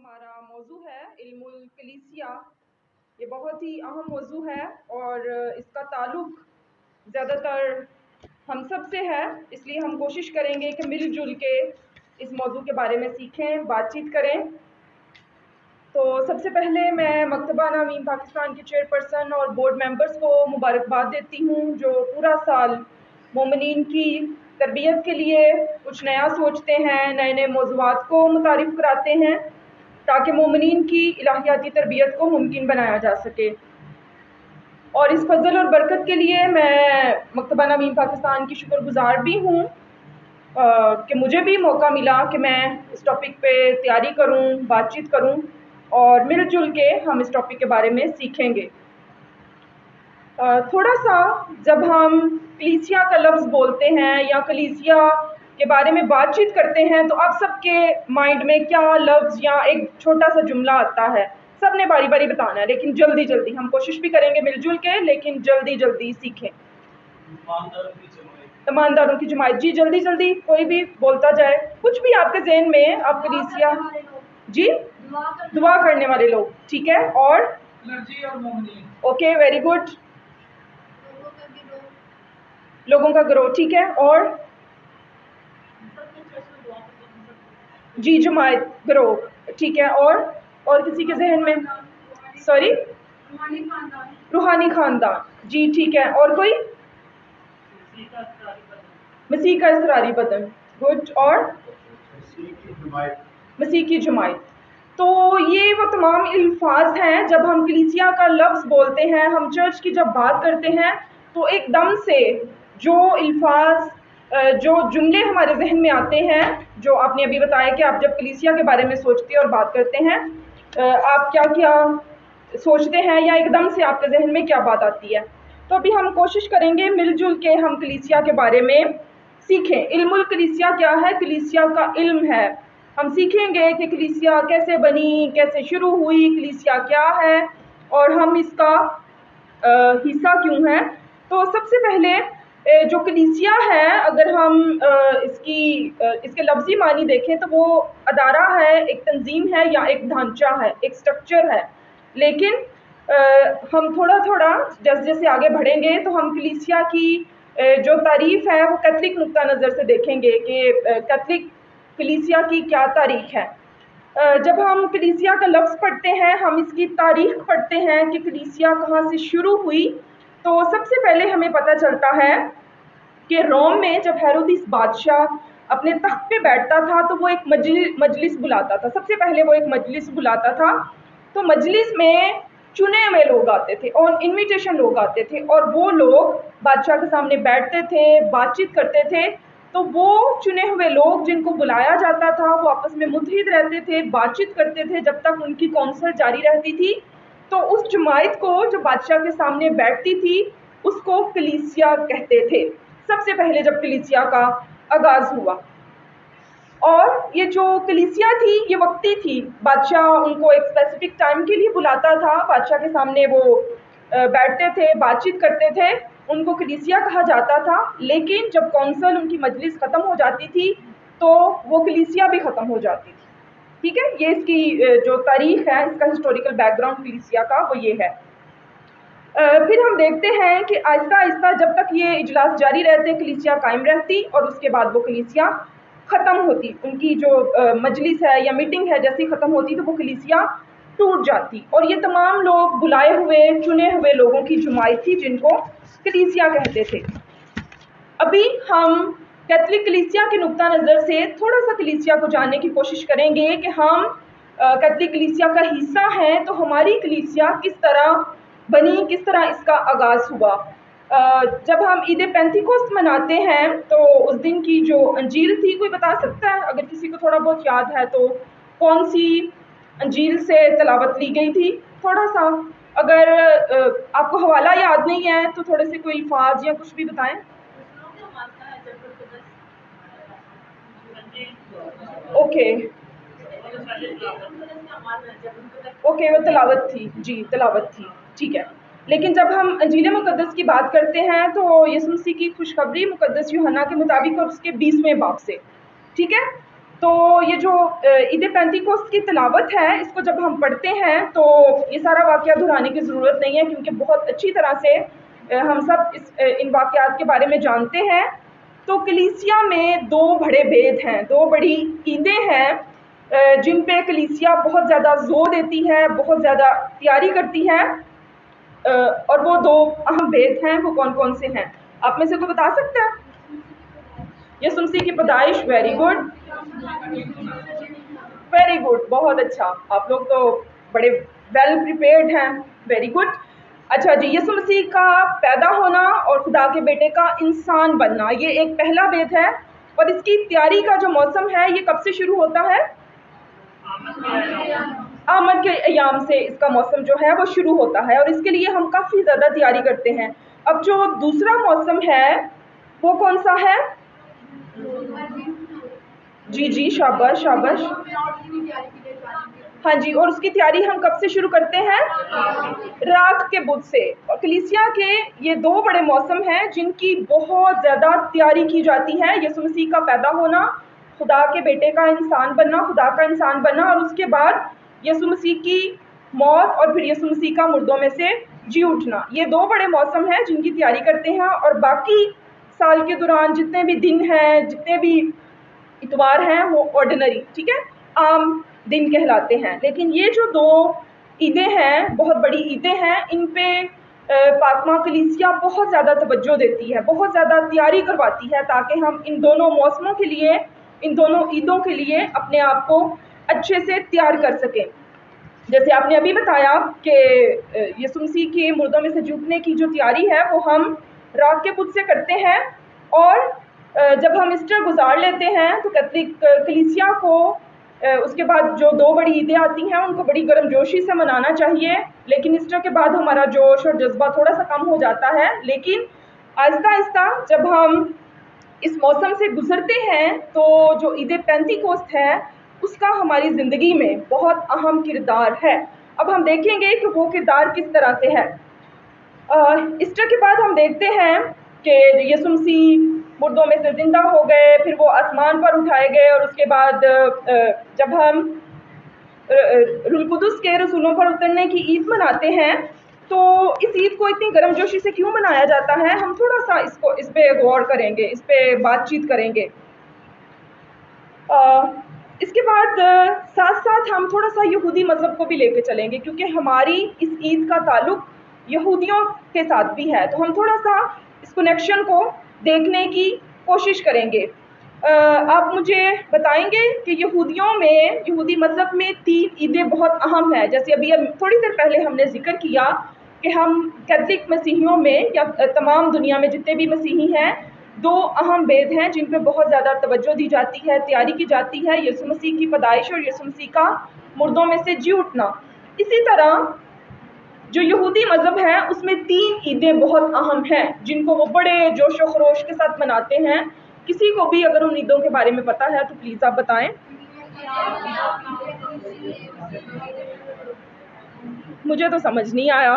ہمارا موضوع ہے علم الکلیسیا۔ یہ بہت ہی اہم موضوع ہے اور اس کا تعلق زیادہ تر ہم سب سے ہے، اس لیے ہم کوشش کریں گے کہ مل جل کے اس موضوع کے بارے میں سیکھیں، بات چیت کریں۔ تو سب سے پہلے میں مکتبہ نامین پاکستان کے چیئرپرسن اور بورڈ ممبرز کو مبارکباد دیتی ہوں، جو پورا سال مومنین کی تربیت کے لیے کچھ نیا سوچتے ہیں، نئے نئے موضوعات کو متعارف کراتے ہیں تاکہ مومنین کی الہیاتی تربیت کو ممکن بنایا جا سکے۔ اور اس فضل اور برکت کے لیے میں مکتبہ نامین پاکستان کی شکر گزار بھی ہوں کہ مجھے بھی موقع ملا کہ میں اس ٹاپک پہ تیاری کروں، بات چیت کروں اور مل جل کے ہم اس ٹاپک کے بارے میں سیکھیں گے۔ تھوڑا سا جب ہم کلیسیا کا لفظ بولتے ہیں یا کلیسیا کے بارے میں بات چیت کرتے ہیں تو آپ سب کے مائنڈ میں کیا لفظ یا ایک چھوٹا سا جملہ آتا ہے؟ سب نے باری باری بتانا ہے، لیکن جلدی جلدی ہم کوشش بھی کریں گے مل جل کے، لیکن جلدی جلدی سیکھیں۔ ایمانداروں کی جماعت، جی جلدی جلدی کوئی بھی بولتا جائے، کچھ بھی آپ کے ذہن میں آپ کلیسیا، جی دعا کرنے والے لوگ، ٹھیک ہے، اور اوکے ویری گڈ، لوگوں کا گروہ، ٹھیک ہے، اور جی جماعت گروہ، ٹھیک ہے، اور کسی کے ذہن میں سوری روحانی خاندان، جی ٹھیک ہے، اور کوئی مسیح کا اسراری بدن، گڈ، اور مسیح کی جماعت۔ تو یہ وہ تمام الفاظ ہیں جب ہم کلیسیا کا لفظ بولتے ہیں، ہم چرچ کی جب بات کرتے ہیں تو ایک دم سے جو الفاظ جو جملے ہمارے ذہن میں آتے ہیں، جو آپ نے ابھی بتایا کہ آپ جب کلیسیا کے بارے میں سوچتے اور بات کرتے ہیں آپ کیا کیا سوچتے ہیں یا ایک دم سے آپ کے ذہن میں کیا بات آتی ہے۔ تو ابھی ہم کوشش کریں گے مل جل کے ہم کلیسیا کے بارے میں سیکھیں۔ علم الکلیسیا کیا ہے؟ کلیسیا کا علم ہے۔ ہم سیکھیں گے کہ کلیسیا کیسے بنی، کیسے شروع ہوئی، کلیسیا کیا ہے اور ہم اس کا حصہ کیوں ہیں۔ تو سب سے پہلے جو کلیسیا ہے، اگر ہم اس کے لفظی معنی دیکھیں تو وہ ادارہ ہے، ایک تنظیم ہے یا ایک ڈھانچہ ہے، ایک سٹرکچر ہے۔ لیکن ہم تھوڑا تھوڑا جیسے جیسے آگے بڑھیں گے تو ہم کلیسیا کی جو تعریف ہے وہ کیتھولک نقطہ نظر سے دیکھیں گے کہ کیتھولک کلیسیا کی کیا تاریخ ہے۔ جب ہم کلیسیا کا لفظ پڑھتے ہیں، ہم اس کی تاریخ پڑھتے ہیں کہ کلیسیا کہاں سے شروع ہوئی، تو سب سے پہلے ہمیں پتہ چلتا ہے کہ روم میں جب ہیرودیس بادشاہ اپنے تخت پہ بیٹھتا تھا تو وہ ایک مجلس بلاتا تھا۔ سب سے پہلے وہ ایک مجلس بلاتا تھا، تو مجلس میں چنے ہوئے لوگ آتے تھے اور انویٹیشن لوگ آتے تھے اور وہ لوگ بادشاہ کے سامنے بیٹھتے تھے، بات چیت کرتے تھے۔ تو وہ چنے ہوئے لوگ جن کو بلایا جاتا تھا وہ آپس میں متحد رہتے تھے، بات چیت کرتے تھے جب تک ان کی کونسل جاری رہتی تھی۔ تو اس جماعت کو جو بادشاہ کے سامنے بیٹھتی تھی اس کو کلیسیا کہتے تھے، سب سے پہلے جب کلیسیا کا آغاز ہوا۔ اور یہ جو کلیسیا تھی یہ وقتی تھی، بادشاہ ان کو ایک اسپیسیفک ٹائم کے لیے بلاتا تھا، بادشاہ کے سامنے وہ بیٹھتے تھے، بات چیت کرتے تھے، ان کو کلیسیا کہا جاتا تھا۔ لیکن جب کونسل ان کی مجلس ختم ہو جاتی تھی تو وہ کلیسیا بھی ختم ہو جاتی تھی، ٹھیک ہے۔ یہ اس کی جو تاریخ ہے، اس کا ہسٹوریکل بیک گراؤنڈ کلیسیا کا وہ یہ ہے۔ پھر ہم دیکھتے ہیں کہ آہستہ آہستہ جب تک یہ اجلاس جاری رہتے کلیسیا قائم رہتی اور اس کے بعد وہ کلیسیا ختم ہوتی، ان کی جو مجلس ہے یا میٹنگ ہے جیسی ختم ہوتی تو وہ کلیسیا ٹوٹ جاتی، اور یہ تمام لوگ بلائے ہوئے چنے ہوئے لوگوں کی جماعت تھی جن کو کلیسیا کہتے تھے۔ ابھی ہم کیتھولک کلیسیا کے نقطہ نظر سے تھوڑا سا کلیسیا کو جاننے کی کوشش کریں گے کہ ہم کیتھولک کلیسیا کا حصہ ہیں تو ہماری کلیسیا کس طرح بنی، کس طرح اس کا آغاز ہوا۔ جب ہم عید پینتیکوست مناتے ہیں تو اس دن کی جو انجیل تھی، کوئی بتا سکتا ہے اگر کسی کو تھوڑا بہت یاد ہے تو کون سی انجیل سے تلاوت لی گئی تھی؟ تھوڑا سا اگر آپ کو حوالہ یاد نہیں ہے تو تھوڑے سے کوئی الفاظ یا کچھ بھی بتائیں۔ اوکے اوکے، وہ تلاوت تھی، جی تلاوت تھی، ٹھیک ہے۔ لیکن جب ہم انجیل مقدس کی بات کرتے ہیں تو یسوع مسیح کی خوشخبری مقدس یوحنا کے مطابق اور اس کے 20ویں باب سے، ٹھیک ہے۔ تو یہ جو عید پینتیکوست کی تلاوت ہے، اس کو جب ہم پڑھتے ہیں تو یہ سارا واقعہ دہرانے کی ضرورت نہیں ہے، کیونکہ بہت اچھی طرح سے ہم سب ان واقعات کے بارے میں جانتے ہیں۔ تو کلیسیا میں دو بڑے بید ہیں، دو بڑی عیدیں ہیں جن پہ کلیسیا بہت زیادہ زور دیتی ہے، بہت زیادہ تیاری کرتی ہے، اور وہ دو اہم بید ہیں، وہ کون کون سے ہیں؟ آپ میں سے کوئی بتا سکتا ہے؟ یسوع مسیح کی پیدائش، ویری گڈ، ویری گڈ، بہت اچھا، آپ لوگ تو بڑے ویل پریپیئرڈ ہیں، ویری گڈ۔ اچھا جی، یسوع مسیح کا پیدا ہونا اور خدا کے بیٹے کا انسان بننا، یہ ایک پہلا بید ہے، اور اس کی تیاری کا جو موسم ہے یہ کب سے شروع ہوتا ہے؟ آمد کے ایام سے اس کا موسم جو ہے وہ شروع ہوتا ہے، اور اس کے لیے ہم کافی زیادہ تیاری کرتے ہیں۔ اب جو دوسرا موسم ہے وہ کون سا ہے؟ جی جی، شاباش شاباش، ہاں جی، اور اس کی تیاری ہم کب سے شروع کرتے ہیں؟ راکھ کے بدھ سے۔ اور کلیسیا کے یہ دو بڑے موسم ہیں جن کی بہت زیادہ تیاری کی جاتی ہے، یسوع مسیح کا پیدا ہونا، خدا کے بیٹے کا انسان بننا، خدا کا انسان بننا، اور اس کے بعد یسوع مسیح کی موت اور پھر یسوع مسیح کا مردوں میں سے جی اٹھنا۔ یہ دو بڑے موسم ہیں جن کی تیاری کرتے ہیں، اور باقی سال کے دوران جتنے بھی دن ہیں، جتنے بھی اتوار ہیں، وہ آرڈینری، ٹھیک ہے، عام دن کہلاتے ہیں۔ لیکن یہ جو دو عیدیں ہیں، بہت بڑی عیدیں ہیں، ان پہ فاطمہ کلیسیا بہت زیادہ توجہ دیتی ہے، بہت زیادہ تیاری کرواتی ہے، تاکہ ہم ان دونوں موسموں کے لیے، ان دونوں عیدوں کے لیے اپنے آپ کو اچھے سے تیار کر سکیں۔ جیسے آپ نے ابھی بتایا کہ یسوع مسیح کے مردوں میں سے جی اٹھنے کی جو تیاری ہے وہ ہم راکھ کے بدھ سے کرتے ہیں، اور جب ہم ایسٹر گزار لیتے ہیں تو کیتھولک کلیسیا کو اس کے بعد جو دو بڑی عیدیں آتی ہیں ان کو بڑی گرم جوشی سے منانا چاہیے، لیکن ایسٹر کے بعد ہمارا جوش اور جذبہ تھوڑا سا کم ہو جاتا ہے۔ لیکن آہستہ آہستہ جب ہم اس موسم سے گزرتے ہیں تو جو عید پینتیکوست ہے اس کا ہماری زندگی میں بہت اہم کردار ہے۔ اب ہم دیکھیں گے کہ وہ کردار کس طرح سے ہے۔ ایسٹر کے بعد ہم دیکھتے ہیں کہ یسوع مسیح مردوں میں سے زندہ ہو گئے، پھر وہ آسمان پر اٹھائے گئے، اور اس کے بعد جب ہم روح القدس کے رسولوں پر اترنے کی عید مناتے ہیں تو اس عید کو اتنی گرم جوشی سے کیوں منایا جاتا ہے؟ ہم تھوڑا سا اس پہ غور کریں گے، اس پہ بات چیت کریں گے۔ اس کے بعد ساتھ ساتھ ہم تھوڑا سا یہودی مذہب کو بھی لے کے چلیں گے، کیونکہ ہماری اس عید کا تعلق یہودیوں کے ساتھ بھی ہے، تو ہم تھوڑا سا اس کنیکشن کو دیکھنے کی کوشش کریں گے۔ آپ مجھے بتائیں گے کہ یہودی مذہب میں 3 عیدیں بہت اہم ہیں، جیسے ابھی تھوڑی دیر پہلے ہم نے ذکر کیا کہ ہم کیتھولک مسیحیوں میں یا تمام دنیا میں جتنے بھی مسیحی ہیں، 2 اہم بید ہیں جن پہ بہت زیادہ توجہ دی جاتی ہے، تیاری کی جاتی ہے، یسوع مسیح کی پیدائش اور یسوع مسیح کا مردوں میں سے جی اٹھنا۔ اسی طرح جو یہودی مذہب ہے اس میں 3 عیدیں بہت اہم ہیں جن کو وہ بڑے جوش و خروش کے ساتھ مناتے ہیں۔ کسی کو بھی اگر ان عیدوں کے بارے میں پتہ ہے تو پلیز آپ بتائیں۔ مجھے تو سمجھ نہیں آیا۔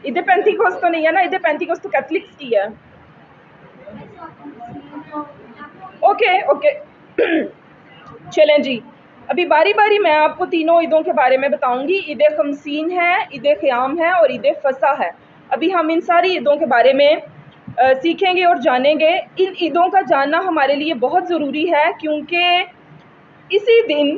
عید پینتیکوست تو نہیں ہے نا، عید پینتیکوست تو کیتھولکس کی ہے۔ اوکے چلیں جی، ابھی باری باری میں آپ کو تینوں عیدوں کے بارے میں بتاؤں گی۔ عید خمسین ہے، عید قیام ہے اور عید فصح ہے۔ ابھی ہم ان ساری عیدوں کے بارے میں سیکھیں گے اور جانیں گے۔ ان عیدوں کا جاننا ہمارے لیے بہت ضروری ہے، کیونکہ اسی دن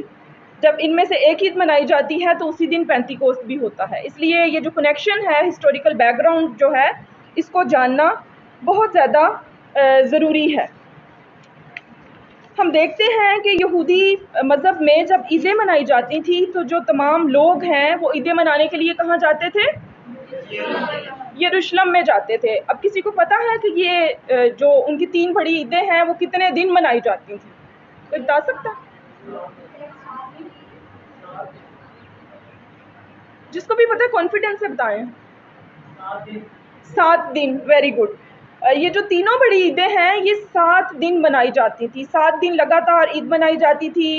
جب ان میں سے ایک عید منائی جاتی ہے تو اسی دن پینتیکوست بھی ہوتا ہے۔ اس لیے یہ جو کنیکشن ہے، ہسٹوریکل بیک گراؤنڈ جو ہے، اس کو جاننا بہت زیادہ ضروری ہے۔ ہم دیکھتے ہیں کہ یہودی مذہب میں جب عیدیں منائی جاتی تھی تو جو تمام لوگ ہیں وہ عیدیں منانے کے لیے کہاں جاتے تھے؟ یروشلم میں جاتے تھے۔ اب کسی کو پتا ہے کہ یہ جو ان کی 3 بڑی عیدیں ہیں وہ کتنے دن منائی جاتی تھیں؟ کوئی بتا سکتا؟ جس کو بھی پتا ہے کانفیڈنس سے بتائیں۔ 7 دن، ویری گڈ۔ یہ جو تینوں بڑی عیدیں ہیں یہ 7 دن منائی جاتی تھی، 7 دن لگاتار عید منائی جاتی تھی،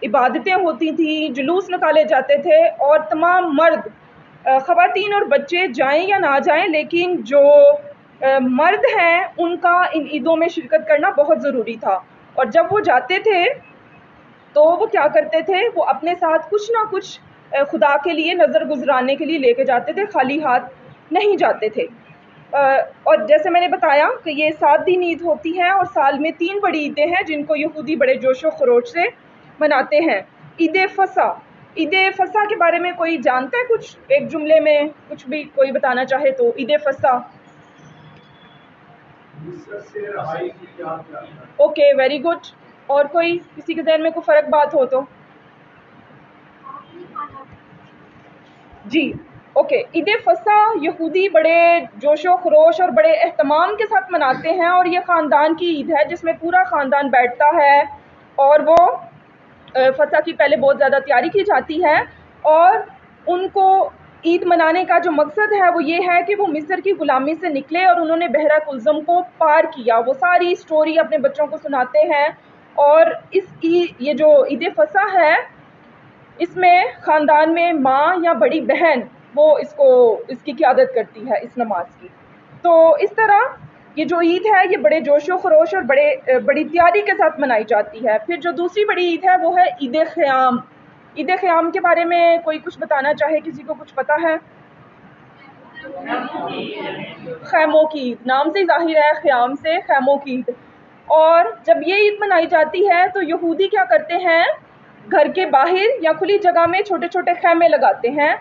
عبادتیں ہوتی تھیں، جلوس نکالے جاتے تھے، اور تمام مرد خواتین اور بچے جائیں یا نہ جائیں، لیکن جو مرد ہیں ان کا ان عیدوں میں شرکت کرنا بہت ضروری تھا. اور جب وہ جاتے تھے تو وہ کیا کرتے تھے، وہ اپنے ساتھ کچھ نہ کچھ خدا کے لیے نظر گزرانے کے لیے لے کے جاتے تھے، خالی ہاتھ نہیں جاتے تھے. اور جیسے میں نے بتایا کہ یہ 7 دن عید ہوتی ہے، اور سال میں 3 بڑی عیدیں ہیں جن کو یہودی بڑے جوش و خروش سے مناتے ہیں. عید فصح، عید فصح کے بارے میں کوئی جانتا ہے کچھ؟ ایک جملے میں کچھ بھی کوئی بتانا چاہے تو. عید فصح. Okay, very good. اور کوئی کسی کے ذہن میں کوئی فرق بات ہو تو؟ جی اوکے. عید فصح یہودی بڑے جوش و خروش اور بڑے اہتمام کے ساتھ مناتے ہیں، اور یہ خاندان کی عید ہے جس میں پورا خاندان بیٹھتا ہے، اور وہ فصح کی پہلے بہت زیادہ تیاری کی جاتی ہے. اور ان کو عید منانے کا جو مقصد ہے وہ یہ ہے کہ وہ مصر کی غلامی سے نکلے اور انہوں نے بحیرہ کلثم کو پار کیا. وہ ساری سٹوری اپنے بچوں کو سناتے ہیں. اور یہ جو عید فصح ہے اس میں خاندان میں ماں یا بڑی بہن وہ اس کی قیادت کرتی ہے اس نماز کی. تو اس طرح یہ جو عید ہے یہ بڑے جوش و خروش اور بڑی تیاری کے ساتھ منائی جاتی ہے. پھر جو دوسری بڑی عید ہے وہ ہے عید خیام. عید خیام کے بارے میں کوئی کچھ بتانا چاہے؟ کسی کو کچھ پتہ ہے؟ خیموں کی عید، نام سے ظاہر ہے، خیام سے خیموں کی عید. اور جب یہ عید منائی جاتی ہے تو یہودی کیا کرتے ہیں، گھر کے باہر یا کھلی جگہ میں چھوٹے چھوٹے خیمے لگاتے ہیں،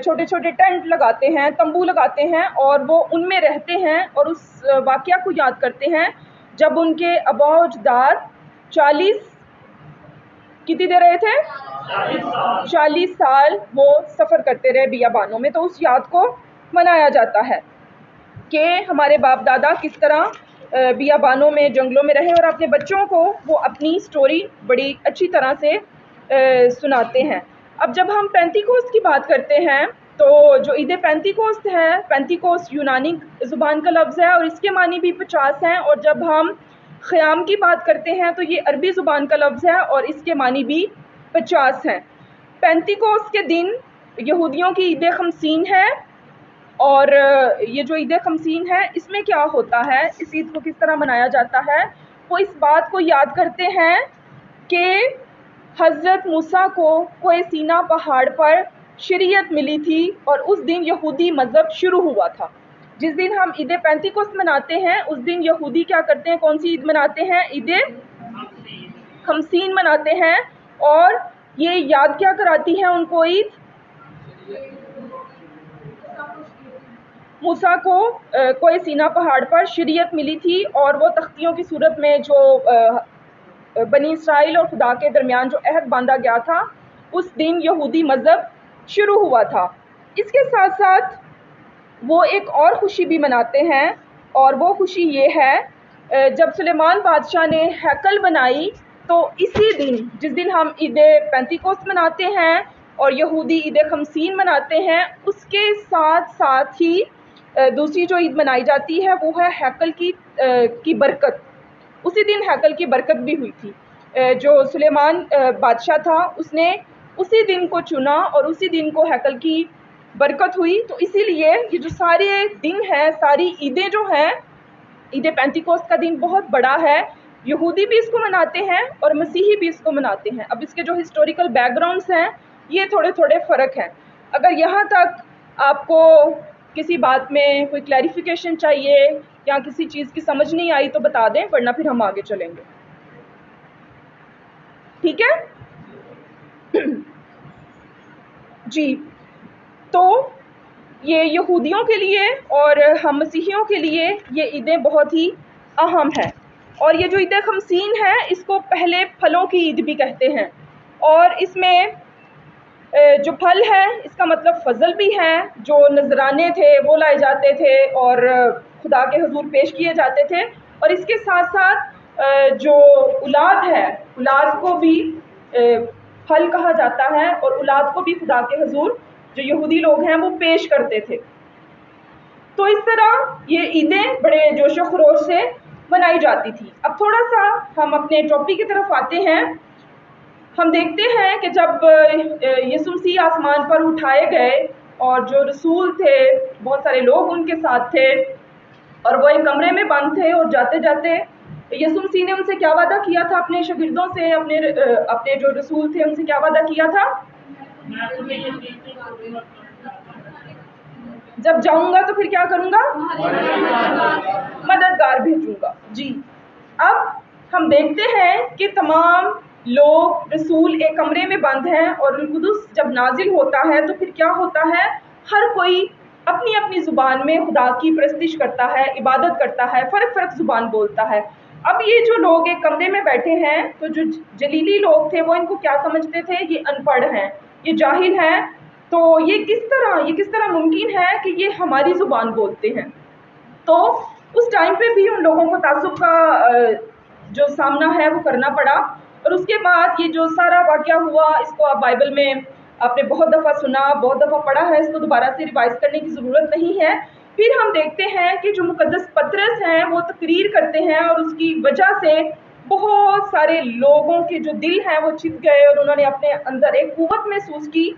چھوٹے چھوٹے ٹینٹ لگاتے ہیں، تمبو لگاتے ہیں، اور وہ ان میں رہتے ہیں اور اس واقعہ کو یاد کرتے ہیں جب ان کے آباء و اجداد 40 کتنی دے رہے تھے 40 سال وہ سفر کرتے رہے بیابانوں میں. تو اس یاد کو منایا جاتا ہے کہ ہمارے باپ دادا کس طرح بیابانوں میں جنگلوں میں رہے، اور اپنے بچوں کو وہ اپنی سٹوری بڑی اچھی طرح سے سناتے ہیں. اب جب ہم پینتیکوست کی بات کرتے ہیں تو جو عید پینتیکوست ہے، پینتیکوست یونانی زبان کا لفظ ہے اور اس کے معنی بھی 50 ہیں. اور جب ہم خیام کی بات کرتے ہیں تو یہ عربی زبان کا لفظ ہے اور اس کے معنی بھی 50 ہیں. پینتیکوست کے دن یہودیوں کی عید خمسین ہے، اور یہ جو عید خمسین ہے اس میں کیا ہوتا ہے، اس عید کو کس طرح منایا جاتا ہے، وہ اس بات کو یاد کرتے ہیں کہ حضرت موسیٰ کو کوہ سینا پہاڑ پر شریعت ملی تھی اور اس دن یہودی مذہب شروع ہوا تھا. جس دن ہم عید پینتیکوست مناتے ہیں اس دن یہودی کیا کرتے ہیں، کون سی عید مناتے ہیں، عید خمسین مناتے ہیں. اور یہ یاد کیا کراتی ہے ان کو عید، موسیٰ کو کوہ سینا پہاڑ پر شریعت ملی تھی اور وہ تختیوں کی صورت میں جو بنی اسرائیل اور خدا کے درمیان جو عہد باندھا گیا تھا اس دن یہودی مذہب شروع ہوا تھا. اس کے ساتھ ساتھ وہ ایک اور خوشی بھی مناتے ہیں، اور وہ خوشی یہ ہے جب سلیمان بادشاہ نے ہیکل بنائی تو اسی دن جس دن ہم عید پینتیکوست مناتے ہیں اور یہودی عید خمسین مناتے ہیں اس کے ساتھ ساتھ ہی دوسری جو عید منائی جاتی ہے وہ ہے ہیکل کی برکت. اسی دن ہیکل کی برکت بھی ہوئی تھی. جو سلیمان بادشاہ تھا اس نے اسی دن کو چنا اور اسی دن کو ہیکل کی برکت ہوئی. تو اسی لیے یہ جو سارے دن ہیں، ساری عیدیں جو ہیں، عید پینتیکوست کا دن بہت بڑا ہے. یہودی بھی اس کو مناتے ہیں اور مسیحی بھی اس کو مناتے ہیں. اب اس کے جو ہسٹوریکل بیک گراؤنڈس ہیں یہ تھوڑے تھوڑے فرق ہیں. اگر یہاں تک آپ کو کسی بات میں کوئی کلیریفیکیشن چاہیے یا کسی چیز کی سمجھ نہیں آئی تو بتا دیں، ورنہ پھر ہم آگے چلیں گے. ٹھیک ہے جی. تو یہ یہودیوں کے لیے اور ہم مسیحیوں کے لیے یہ عیدیں بہت ہی اہم ہیں. اور یہ جو عید خمسین ہے اس کو پہلے پھلوں کی عید بھی کہتے ہیں، اور اس میں جو پھل ہے اس کا مطلب فضل بھی ہے. جو نذرانے تھے وہ لائے جاتے تھے اور خدا کے حضور پیش کیے جاتے تھے، اور اس کے ساتھ ساتھ جو اولاد ہے اولاد کو بھی پھل کہا جاتا ہے، اور اولاد کو بھی خدا کے حضور جو یہودی لوگ ہیں وہ پیش کرتے تھے. تو اس طرح یہ عیدیں بڑے جوش و خروش سے منائی جاتی تھی. اب تھوڑا سا ہم اپنے ٹاپک کی طرف آتے ہیں. ہم دیکھتے ہیں کہ جب یسوع مسیح آسمان پر اٹھائے گئے اور جو رسول تھے بہت سارے لوگ ان کے ساتھ تھے، اور وہ ایک کمرے میں بند تھے، اور جاتے جاتے یسوع مسیح نے ان سے کیا وعدہ کیا تھا اپنے شاگردوں سے، اپنے جو رسول تھے ان سے کیا وعدہ کیا تھا؟ جب جاؤں گا تو پھر کیا کروں گا؟ مددگار بھیجوں گا۔ جی، اب ہم دیکھتے ہیں کہ تمام لوگ رسول ایک کمرے میں بند ہیں، اور روح القدس جب نازل ہوتا ہے تو پھر کیا ہوتا ہے؟ ہر کوئی اپنی اپنی زبان میں خدا کی پرستش کرتا ہے، عبادت کرتا ہے، فرق فرق زبان بولتا ہے۔ اب یہ جو لوگ ایک کمرے میں بیٹھے ہیں، تو جو جلیلی لوگ تھے وہ ان کو کیا سمجھتے تھے؟ یہ ان پڑھ ہیں، یہ جاہل ہیں، تو یہ کس طرح ممکن ہے کہ یہ ہماری زبان بولتے ہیں؟ تو اس ٹائم پہ بھی ان لوگوں کو تعصب کا جو سامنا ہے وہ کرنا پڑا، اور اس کے بعد یہ جو سارا واقعہ ہوا، اس کو آپ بائبل میں آپ نے بہت دفعہ سنا، بہت دفعہ پڑھا ہے، اس کو دوبارہ سے ریوائز کرنے کی ضرورت نہیں ہے۔ پھر ہم دیکھتے ہیں کہ جو مقدس پطرس ہیں وہ تقریر کرتے ہیں، اور اس کی وجہ سے بہت سارے لوگوں کے جو دل ہیں وہ چھپ گئے، اور انہوں نے اپنے اندر ایک قوت محسوس کی،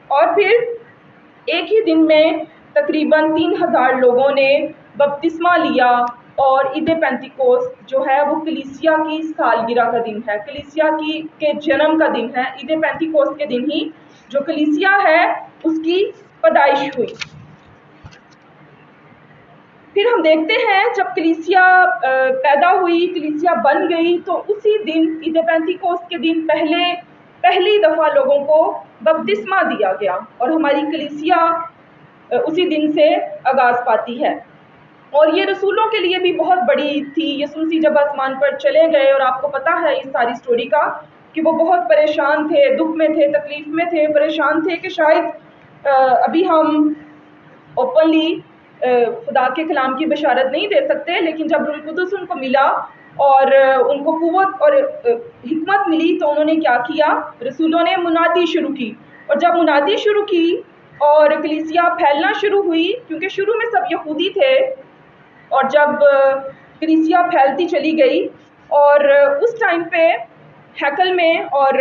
اور پھر ایک ہی دن میں تقریباً 3000 لوگوں نے بپتسمہ لیا، اور عید پینتیکوست جو ہے وہ کلیسیا کی سالگرہ کا دن ہے، کلیسیا کے جنم کا دن ہے۔ عید پینتیکوست کے دن ہی جو کلیسیا ہے اس کی پیدائش ہوئی۔ پھر ہم دیکھتے ہیں جب کلیسیا پیدا ہوئی، کلیسیا بن گئی، تو اسی دن عید پینتیکوست کے دن پہلی دفعہ لوگوں کو بپتسمہ دیا گیا، اور ہماری کلیسیا اسی دن سے آغاز پاتی ہے۔ اور یہ رسولوں کے لیے بھی بہت بڑی تھی۔ یسوع مسیح جب آسمان پر چلے گئے، اور آپ کو پتہ ہے اس ساری سٹوری کا کہ وہ بہت پریشان تھے، دکھ میں تھے، تکلیف میں تھے، پریشان تھے کہ شاید ابھی ہم اوپنلی خدا کے کلام کی بشارت نہیں دے سکتے، لیکن جب روح القدس ان کو ملا اور ان کو قوت اور حکمت ملی تو انہوں نے کیا کیا؟ رسولوں نے منادی شروع کی، اور جب منادی شروع کی اور کلیسیا پھیلنا شروع ہوئی، کیونکہ شروع میں سب یہودی تھے، اور جب کلیسیا پھیلتی چلی گئی، اور اس ٹائم پہ ہیکل میں اور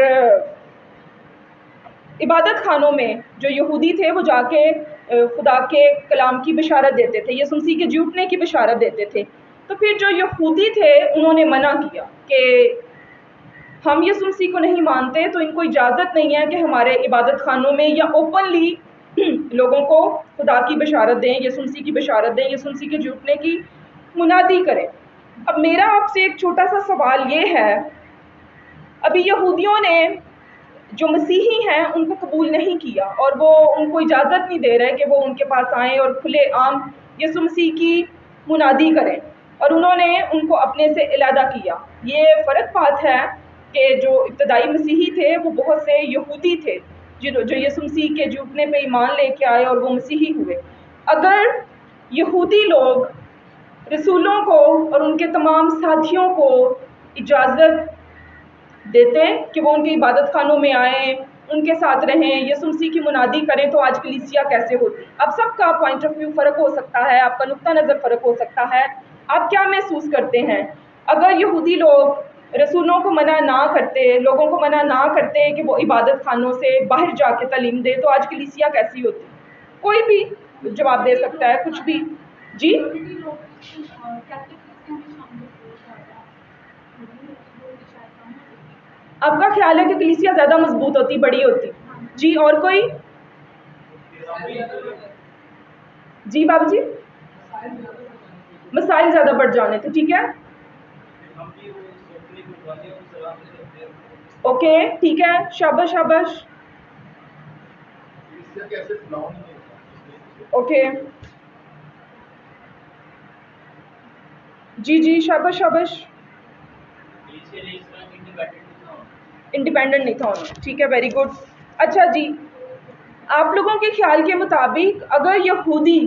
عبادت خانوں میں جو یہودی تھے وہ جا کے خدا کے کلام کی بشارت دیتے تھے، یسوع مسیح کے جی اٹھنے کی بشارت دیتے تھے۔ تو پھر جو یہودی تھے انہوں نے منع کیا کہ ہم یسوع مسیح کو نہیں مانتے، تو ان کو اجازت نہیں ہے کہ ہمارے عبادت خانوں میں یا اوپنلی لوگوں کو خدا کی بشارت دیں، یسوع مسیح کی بشارت دیں، یسوع مسیح کے جی اٹھنے کی منادی کریں۔ اب میرا آپ سے ایک چھوٹا سا سوال یہ ہے، ابھی یہودیوں نے جو مسیحی ہیں ان کو قبول نہیں کیا، اور وہ ان کو اجازت نہیں دے رہے کہ وہ ان کے پاس آئیں اور کھلے عام یسوع مسیح کی منادی کریں، اور انہوں نے ان کو اپنے سے علیحدہ کیا۔ یہ فرق بات ہے کہ جو ابتدائی مسیحی تھے وہ بہت سے یہودی تھے جو یسوع مسیح کے جھوٹنے پہ ایمان لے کے آئے اور وہ مسیحی ہوئے۔ اگر یہودی لوگ رسولوں کو اور ان کے تمام ساتھیوں کو اجازت دیتے کہ وہ ان کے عبادت خانوں میں آئیں، ان کے ساتھ رہیں، یسوع مسیح کی منادی کریں، تو آج کلیسیا کیسے ہوتی؟ اب سب کا پوائنٹ آف ویو فرق ہو سکتا ہے، آپ کا نقطہ نظر فرق ہو سکتا ہے۔ آپ کیا محسوس کرتے ہیں اگر یہودی لوگ رسولوں کو منع نہ کرتے، لوگوں کو منع نہ کرتے کہ وہ عبادت خانوں سے باہر جا کے تعلیم دے، تو آج کلیسیا کیسی ہوتی؟ کوئی بھی جواب دے سکتا ہے، کچھ بھی۔ جی آپ کا خیال ہے کہ کلیسیا زیادہ مضبوط ہوتی، بڑی ہوتی؟ جی اور کوئی؟ جی بابو جی، مسائل زیادہ بڑھ جانے تھے، ٹھیک ہے، اوکے ٹھیک ہے، شاباش شاباش، اوکے جی جی، شاباش شاباش، انڈیپینڈنٹ نہیں تھا ہونا، ٹھیک ہے، ویری گڈ۔ اچھا جی، آپ لوگوں کے خیال کے مطابق اگر یہودی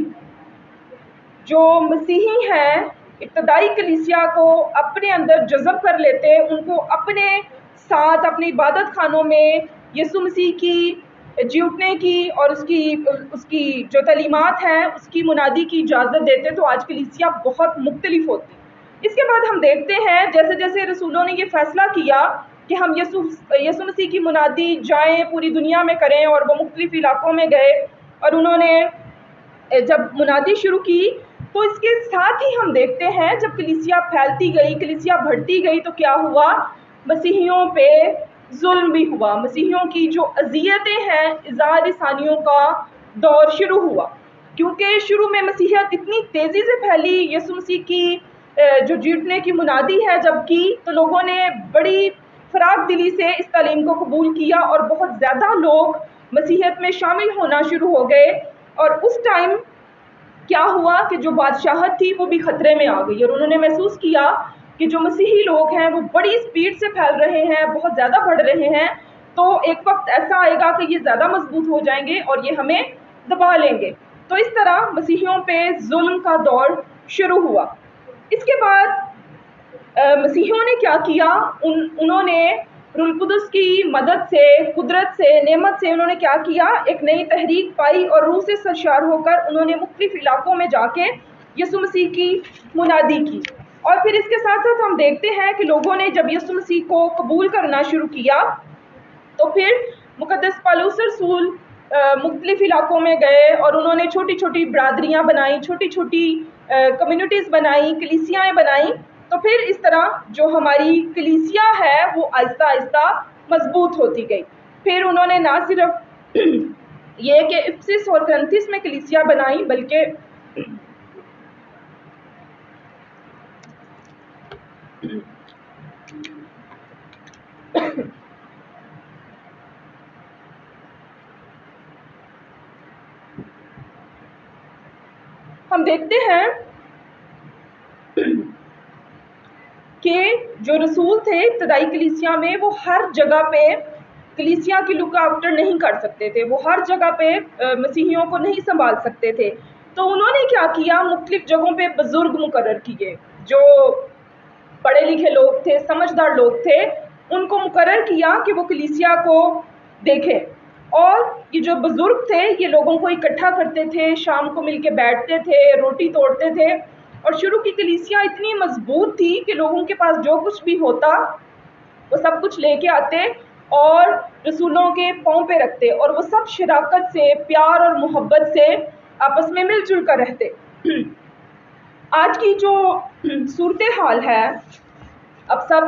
جو مسیحی ہیں ابتدائی کلیسیا کو اپنے اندر جذب کر لیتے، ان کو اپنے ساتھ اپنی عبادت خانوں میں یسوع مسیح کی جی اٹھنے کی اور اس کی جو تعلیمات ہیں اس کی منادی کی اجازت دیتے، تو آج کلیسیا بہت مختلف ہوتی۔ اس کے بعد ہم دیکھتے ہیں جیسے جیسے رسولوں نے یہ فیصلہ کیا کہ ہم یسوع مسیح کی منادی جائیں پوری دنیا میں کریں، اور وہ مختلف علاقوں میں گئے، اور انہوں نے جب منادی شروع کی تو اس کے ساتھ ہی ہم دیکھتے ہیں جب کلیسیا پھیلتی گئی، کلیسیا بڑھتی گئی تو کیا ہوا، مسیحیوں پہ ظلم بھی ہوا، مسیحیوں کی جو اذیتیں ہیں، اظہار ثانیوں کا دور شروع ہوا، کیونکہ شروع میں مسیحیت اتنی تیزی سے پھیلی، یسوع مسیح کی جو جیتنے کی منادی ہے جب کی تو لوگوں نے بڑی فراخ دلی سے اس تعلیم کو قبول کیا اور بہت زیادہ لوگ مسیحیت میں شامل ہونا شروع ہو گئے، اور اس ٹائم کیا ہوا کہ جو بادشاہت تھی وہ بھی خطرے میں آ گئی، اور انہوں نے محسوس کیا کہ جو مسیحی لوگ ہیں وہ بڑی سپیڈ سے پھیل رہے ہیں، بہت زیادہ بڑھ رہے ہیں، تو ایک وقت ایسا آئے گا کہ یہ زیادہ مضبوط ہو جائیں گے اور یہ ہمیں دبا لیں گے۔ تو اس طرح مسیحیوں پہ ظلم کا دور شروع ہوا۔ اس کے بعد مسیحیوں نے کیا کیا، انہوں نے روح القدس کی مدد سے، قدرت سے، نعمت سے انہوں نے کیا کیا، ایک نئی تحریک پائی اور روح سے سرشار ہو کر انہوں نے مختلف علاقوں میں جا کے یسوع مسیح کی منادی کی۔ اور پھر اس کے ساتھ ساتھ ہم دیکھتے ہیں کہ لوگوں نے جب یسوع مسیح کو قبول کرنا شروع کیا تو پھر مقدس پالوس رسول مختلف علاقوں میں گئے اور انہوں نے چھوٹی چھوٹی برادریاں بنائیں، چھوٹی چھوٹی کمیونٹیز بنائیں، کلیسیاں بنائیں، تو پھر اس طرح جو ہماری کلیسیا ہے وہ آہستہ آہستہ مضبوط ہوتی گئی۔ پھر انہوں نے نہ صرف یہ کہ افسس اور کرنتھس میں کلیسیا بنائی بلکہ ہم دیکھتے ہیں کہ جو رسول تھے ابتدائی کلیسیا میں وہ ہر جگہ پہ کلیسیا کی لک آفٹر نہیں کر سکتے تھے، وہ ہر جگہ پہ مسیحیوں کو نہیں سنبھال سکتے تھے، تو انہوں نے کیا کیا، مختلف جگہوں پہ بزرگ مقرر کیے، جو پڑھے لکھے لوگ تھے، سمجھدار لوگ تھے، ان کو مقرر کیا کہ وہ کلیسیا کو دیکھیں، اور یہ جو بزرگ تھے یہ لوگوں کو اکٹھا کرتے تھے، شام کو مل کے بیٹھتے تھے، روٹی توڑتے تھے، اور شروع کی کلیسیا اتنی مضبوط تھی کہ لوگوں کے پاس جو کچھ بھی ہوتا وہ سب کچھ لے کے آتے اور رسولوں کے پاؤں پہ رکھتے، اور وہ سب شراکت سے، پیار اور محبت سے آپس میں مل جل کر رہتے۔ آج کی جو صورتحال ہے، اب سب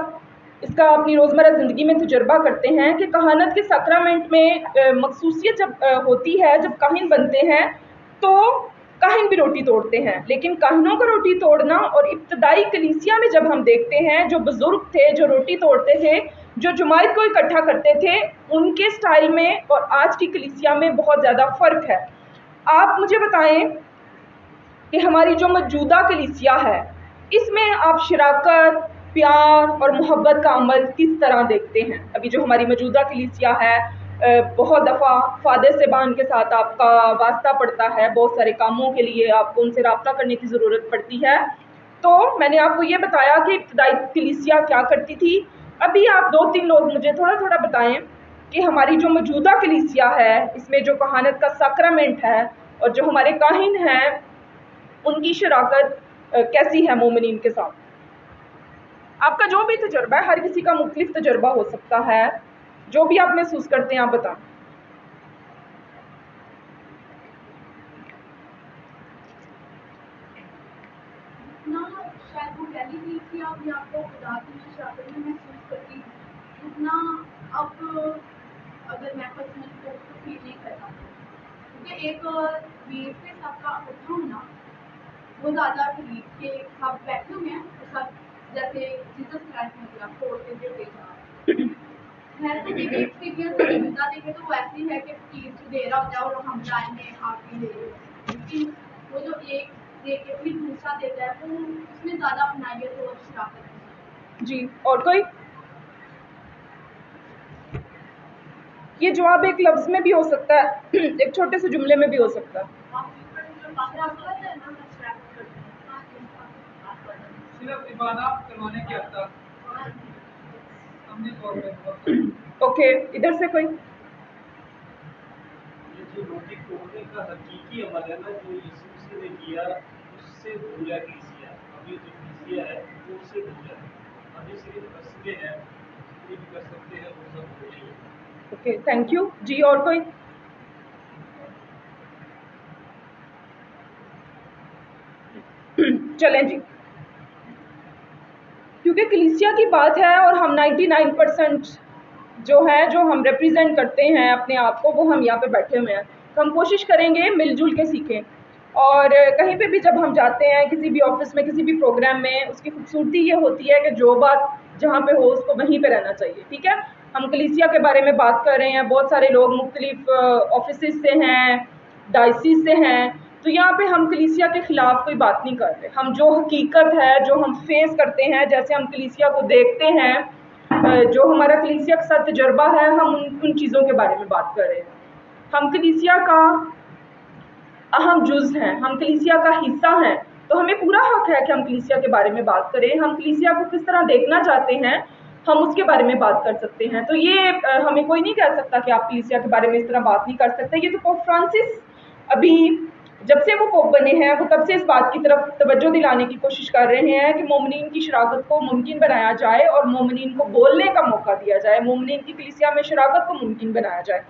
اس کا اپنی روزمرہ زندگی میں تجربہ کرتے ہیں کہ کہانت کے سیکرامنٹ میں مخصوصیت جب ہوتی ہے، جب کاہن بنتے ہیں تو کاہن بھی روٹی توڑتے ہیں، لیکن کاہنوں کا روٹی توڑنا اور ابتدائی کلیسیا میں جب ہم دیکھتے ہیں جو بزرگ تھے، جو روٹی توڑتے تھے، جو جماعت کو اکٹھا کرتے تھے، ان کے سٹائل میں اور آج کی کلیسیا میں بہت زیادہ فرق ہے۔ آپ مجھے بتائیں کہ ہماری جو موجودہ کلیسیا ہے اس میں آپ شراکت، پیار اور محبت کا عمل کس طرح دیکھتے ہیں؟ ابھی جو ہماری موجودہ کلیسیا ہے، بہت دفعہ فادر صاحبان کے ساتھ آپ کا واسطہ پڑتا ہے، بہت سارے کاموں کے لیے آپ کو ان سے رابطہ کرنے کی ضرورت پڑتی ہے، تو میں نے آپ کو یہ بتایا کہ ابتدائی کلیسیا کیا کرتی تھی۔ ابھی آپ 2-3 لوگ مجھے تھوڑا تھوڑا بتائیں کہ ہماری جو موجودہ کلیسیا ہے اس میں جو کہانت کا سیکرامنٹ ہے اور جو ہمارے کاہن ہیں ان کی شراکت کیسی ہے مومنین کے ساتھ۔ آپ کا جو بھی تجربہ ہے، ہر کسی کا مختلف تجربہ ہو سکتا ہے، جو بھی آپ محسوس کرتے ہیں آپ بتائیں۔ اتنا شاید وہ پہلی چیز تھی اب یہ آپ کو خدا کی شراکت میں محسوس کرتی، اتنا اب اگر میں پرسنل کو فیل نہیں کرتا، کیونکہ ایک ویو کے ساتھ کا اکٹھا ہونا وہ زیادہ قریب کے سب بیٹھے ہوئے ہیں اور سب جیسے جیسس کرائسٹ میں آپ توڑتے تھے بیچا ہے، تو یہ ایکسپیرینس موجودہ دیکھے تو وہ ایسی ہے کہ چیز دے رہا ہوتا ہے اور ہم ٹائم میں آپ کی دے رہے ہوتے ہیں، لیکن وہ جو ایک دے کے پھر دوسرا دیتا ہے وہ اس میں زیادہ اپنائیت اور شراکت۔ جی، اور کوئی؟ یہ جواب ایک لفظ میں بھی ہو سکتا ہے، ایک چھوٹے سے جملے میں بھی ہو سکتا ہے۔ صرف عبادات کروانے کے حد تک سمجھی طور پہ اوکے، ادھر سے کوئی؟ یہ جو روٹی توڑنے کا حقیقی عمل ہے نا جو یسوع مسیح نے کیا، اس سے دور ہے کلیسیا۔ ابھی جو کلیسیا ہے وہ اس سے دور ہے، ابھی صرف رسمیں ہیں، جو بھی کر سکتے ہیں وہ سب ہو رہی ہے۔ Okay, thank you. جی، اور کوئی؟ چلیں جی، کیونکہ کلیسیا کی بات ہے اور ہم 99% جو ہے جو ہم ریپریزنٹ کرتے ہیں اپنے آپ کو، وہ ہم یہاں پہ بیٹھے ہوئے ہیں، تو ہم کوشش کریں گے مل جل کے سیکھیں. اور کہیں پہ بھی جب ہم جاتے ہیں، کسی بھی آفس میں، کسی بھی پروگرام میں، اس کی خوبصورتی یہ ہوتی ہے کہ جو بات جہاں پہ ہو اس کو وہیں پہ رہنا چاہیے. ٹھیک ہے، ہم کلیسیا کے بارے میں بات کر رہے ہیں، بہت سارے لوگ مختلف آفیسز سے ہیں، ڈائسیز سے ہیں، تو یہاں پہ ہم کلیسیا کے خلاف کوئی بات نہیں کر رہے. ہم جو حقیقت ہے، جو ہم فیس کرتے ہیں، جیسے ہم کلیسیا کو دیکھتے ہیں، جو ہمارا کلیسیا کے ساتھ تجربہ ہے، ہم ان چیزوں کے بارے میں بات کر رہے ہیں. ہم کلیسیا کا اہم جز ہیں، ہم کلیسیا کا حصہ ہیں، تو ہمیں پورا حق ہے کہ ہم کلیسیا کے بارے میں بات کریں. ہم کلیسیا کو کس طرح دیکھنا چاہتے ہیں، ہم اس کے بارے میں بات کر سکتے ہیں. تو یہ ہمیں کوئی نہیں کہہ سکتا کہ آپ کلیسیا کے بارے میں اس طرح بات نہیں کر سکتے. یہ تو پوپ فرانسس ابھی جب سے وہ پوپ بنے ہیں، وہ تب سے اس بات کی طرف توجہ دلانے کی کوشش کر رہے ہیں کہ مومنین کی شراکت کو ممکن بنایا جائے اور مومنین کو بولنے کا موقع دیا جائے، مومنین کی کلیسیا میں شراکت کو ممکن بنایا جائے.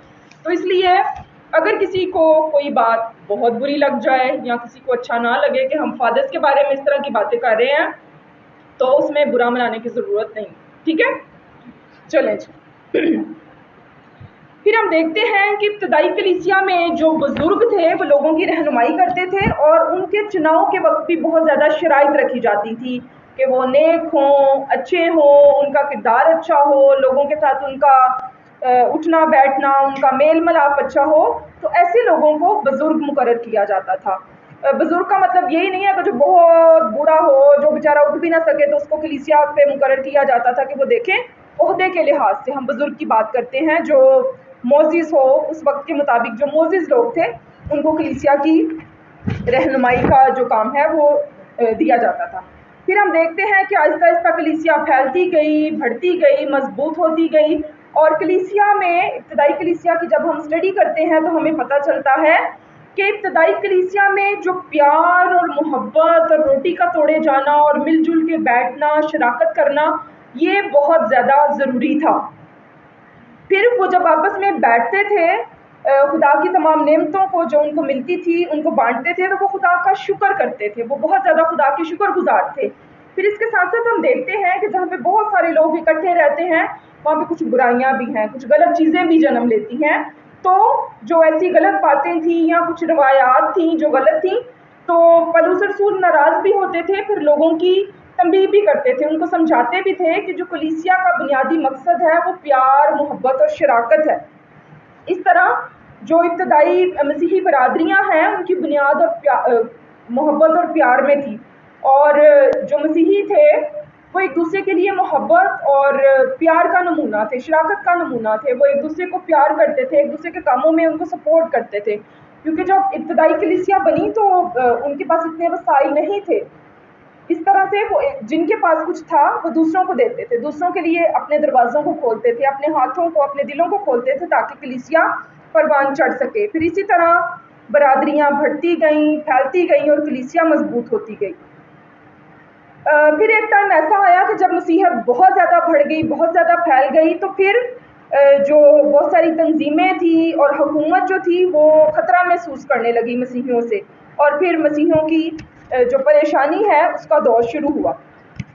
تو اس لیے اگر کسی کو کوئی بات بہت بری لگ جائے یا کسی کو اچھا نہ لگے کہ ہم فادرز کے بارے میں اس طرح کی باتیں کر رہے ہیں، تو اس میں برا منانے کی ضرورت نہیں. ٹھیک ہے، چلیں جی. پھر ہم دیکھتے ہیں کہ ابتدائی کلیسیا میں جو بزرگ تھے وہ لوگوں کی رہنمائی کرتے تھے، اور ان کے چناؤ کے وقت بھی بہت زیادہ شرائط رکھی جاتی تھی کہ وہ نیک ہوں، اچھے ہوں، ان کا کردار اچھا ہو، لوگوں کے ساتھ ان کا اٹھنا بیٹھنا، ان کا میل ملاپ اچھا ہو. تو ایسے لوگوں کو بزرگ مقرر کیا جاتا تھا. بزرگ کا مطلب یہی نہیں ہے کہ جو بہت بوڑھا ہو، جو بیچارہ اٹھ بھی نہ سکے، تو اس کو کلیسیا پہ مقرر کیا جاتا تھا کہ وہ دیکھیں عہدے کے لحاظ سے. ہم بزرگ کی بات کرتے ہیں جو موزیز ہو، اس وقت کے مطابق جو موزیز لوگ تھے ان کو کلیسیا کی رہنمائی کا جو کام ہے وہ دیا جاتا تھا. پھر ہم دیکھتے ہیں کہ آہستہ آہستہ کلیسیا پھیلتی گئی، بڑھتی گئی، مضبوط ہوتی گئی. اور کلیسیا میں ابتدائی کلیسیا کی جب ہم اسٹڈی کرتے ہیں تو ہمیں پتہ چلتا ہے کہ ابتدائی کلیسیا میں جو پیار اور محبت اور روٹی کا توڑے جانا اور مل جل کے بیٹھنا، شراکت کرنا، یہ بہت زیادہ ضروری تھا. پھر وہ جب آپس میں بیٹھتے تھے، خدا کی تمام نعمتوں کو جو ان کو ملتی تھی ان کو بانٹتے تھے، تو وہ خدا کا شکر کرتے تھے، وہ بہت زیادہ خدا کے شکر گزار تھے. پھر اس کے ساتھ ساتھ ہم دیکھتے ہیں کہ جہاں پہ بہت سارے لوگ اکٹھے رہتے ہیں وہاں پہ کچھ برائیاں بھی ہیں، کچھ غلط چیزیں بھی جنم لیتی ہیں. تو جو ایسی غلط باتیں تھیں یا کچھ روایات تھیں جو غلط تھیں، تو پولس رسول ناراض بھی ہوتے تھے، پھر لوگوں کی تنبیہ بھی کرتے تھے، ان کو سمجھاتے بھی تھے کہ جو کلیسیا کا بنیادی مقصد ہے وہ پیار، محبت اور شراکت ہے. اس طرح جو ابتدائی مسیحی برادریاں ہیں ان کی بنیاد اور محبت اور پیار میں تھی، اور جو مسیحی تھے وہ ایک دوسرے کے لیے محبت اور پیار کا نمونہ تھے، شراکت کا نمونہ تھے. وہ ایک دوسرے کو پیار کرتے تھے، ایک دوسرے کے کاموں میں ان کو سپورٹ کرتے تھے، کیونکہ جب ابتدائی کلیسیا بنی تو ان کے پاس اتنے وسائل نہیں تھے. اس طرح سے وہ جن کے پاس کچھ تھا وہ دوسروں کو دیتے تھے، دوسروں کے لیے اپنے دروازوں کو کھولتے تھے، اپنے ہاتھوں کو، اپنے دلوں کو کھولتے تھے تاکہ کلیسیا پروان چڑھ سکے. پھر اسی طرح برادریاں بڑھتی گئیں، پھیلتی گئیں اور کلیسیا مضبوط ہوتی گئی. پھر ایک ٹائم ایسا آیا کہ جب مسیحیت بہت زیادہ بڑھ گئی، بہت زیادہ پھیل گئی، تو پھر جو بہت ساری تنظیمیں تھیں اور حکومت جو تھی وہ خطرہ محسوس کرنے لگی مسیحیوں سے، اور پھر مسیحیوں کی جو پریشانی ہے اس کا دور شروع ہوا.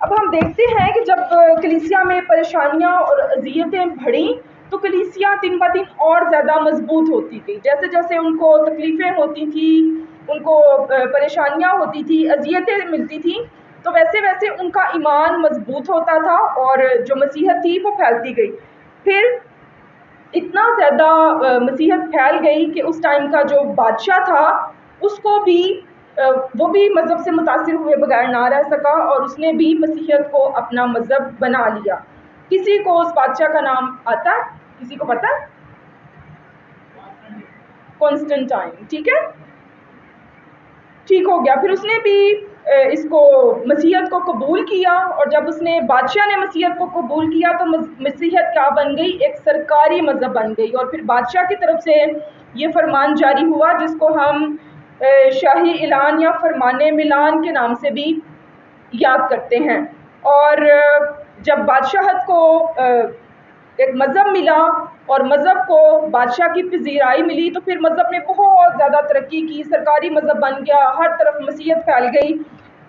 اب ہم دیکھتے ہیں کہ جب کلیسیا میں پریشانیاں اور اذیتیں بڑھیں تو کلیسیا دن بہ دن اور زیادہ مضبوط ہوتی گئی. جیسے جیسے ان کو تکلیفیں ہوتی تھیں، ان کو پریشانیاں ہوتی تھیں، اذیتیں ملتی تھیں، تو ویسے ویسے ان کا ایمان مضبوط ہوتا تھا اور جو مسیحیت تھی وہ پھیلتی گئی. پھر اتنا زیادہ مسیحیت پھیل گئی کہ اس ٹائم کا جو بادشاہ تھا اس کو بھی وہ بھی مذہب سے متاثر ہوئے بغیر نہ رہ سکا، اور اس نے بھی مسیحیت کو اپنا مذہب بنا لیا. کسی کو اس بادشاہ کا نام آتا ہے؟ کسی کو پتہ ہے؟ کانسٹنٹائن. ٹھیک ہے، ٹھیک ہو گیا. پھر اس نے بھی اس کو مسیحیت کو قبول کیا، اور جب اس نے بادشاہ نے مسیحیت کو قبول کیا تو مسیحیت کیا بن گئی؟ ایک سرکاری مذہب بن گئی. اور پھر بادشاہ کی طرف سے یہ فرمان جاری ہوا جس کو ہم شاہی اعلان یا فرمان ملان کے نام سے بھی یاد کرتے ہیں. اور جب بادشاہت کو ایک مذہب ملا اور مذہب کو بادشاہ کی پذیرائی ملی تو پھر مذہب نے بہت زیادہ ترقی کی، سرکاری مذہب بن گیا، ہر طرف مسیحیت پھیل گئی.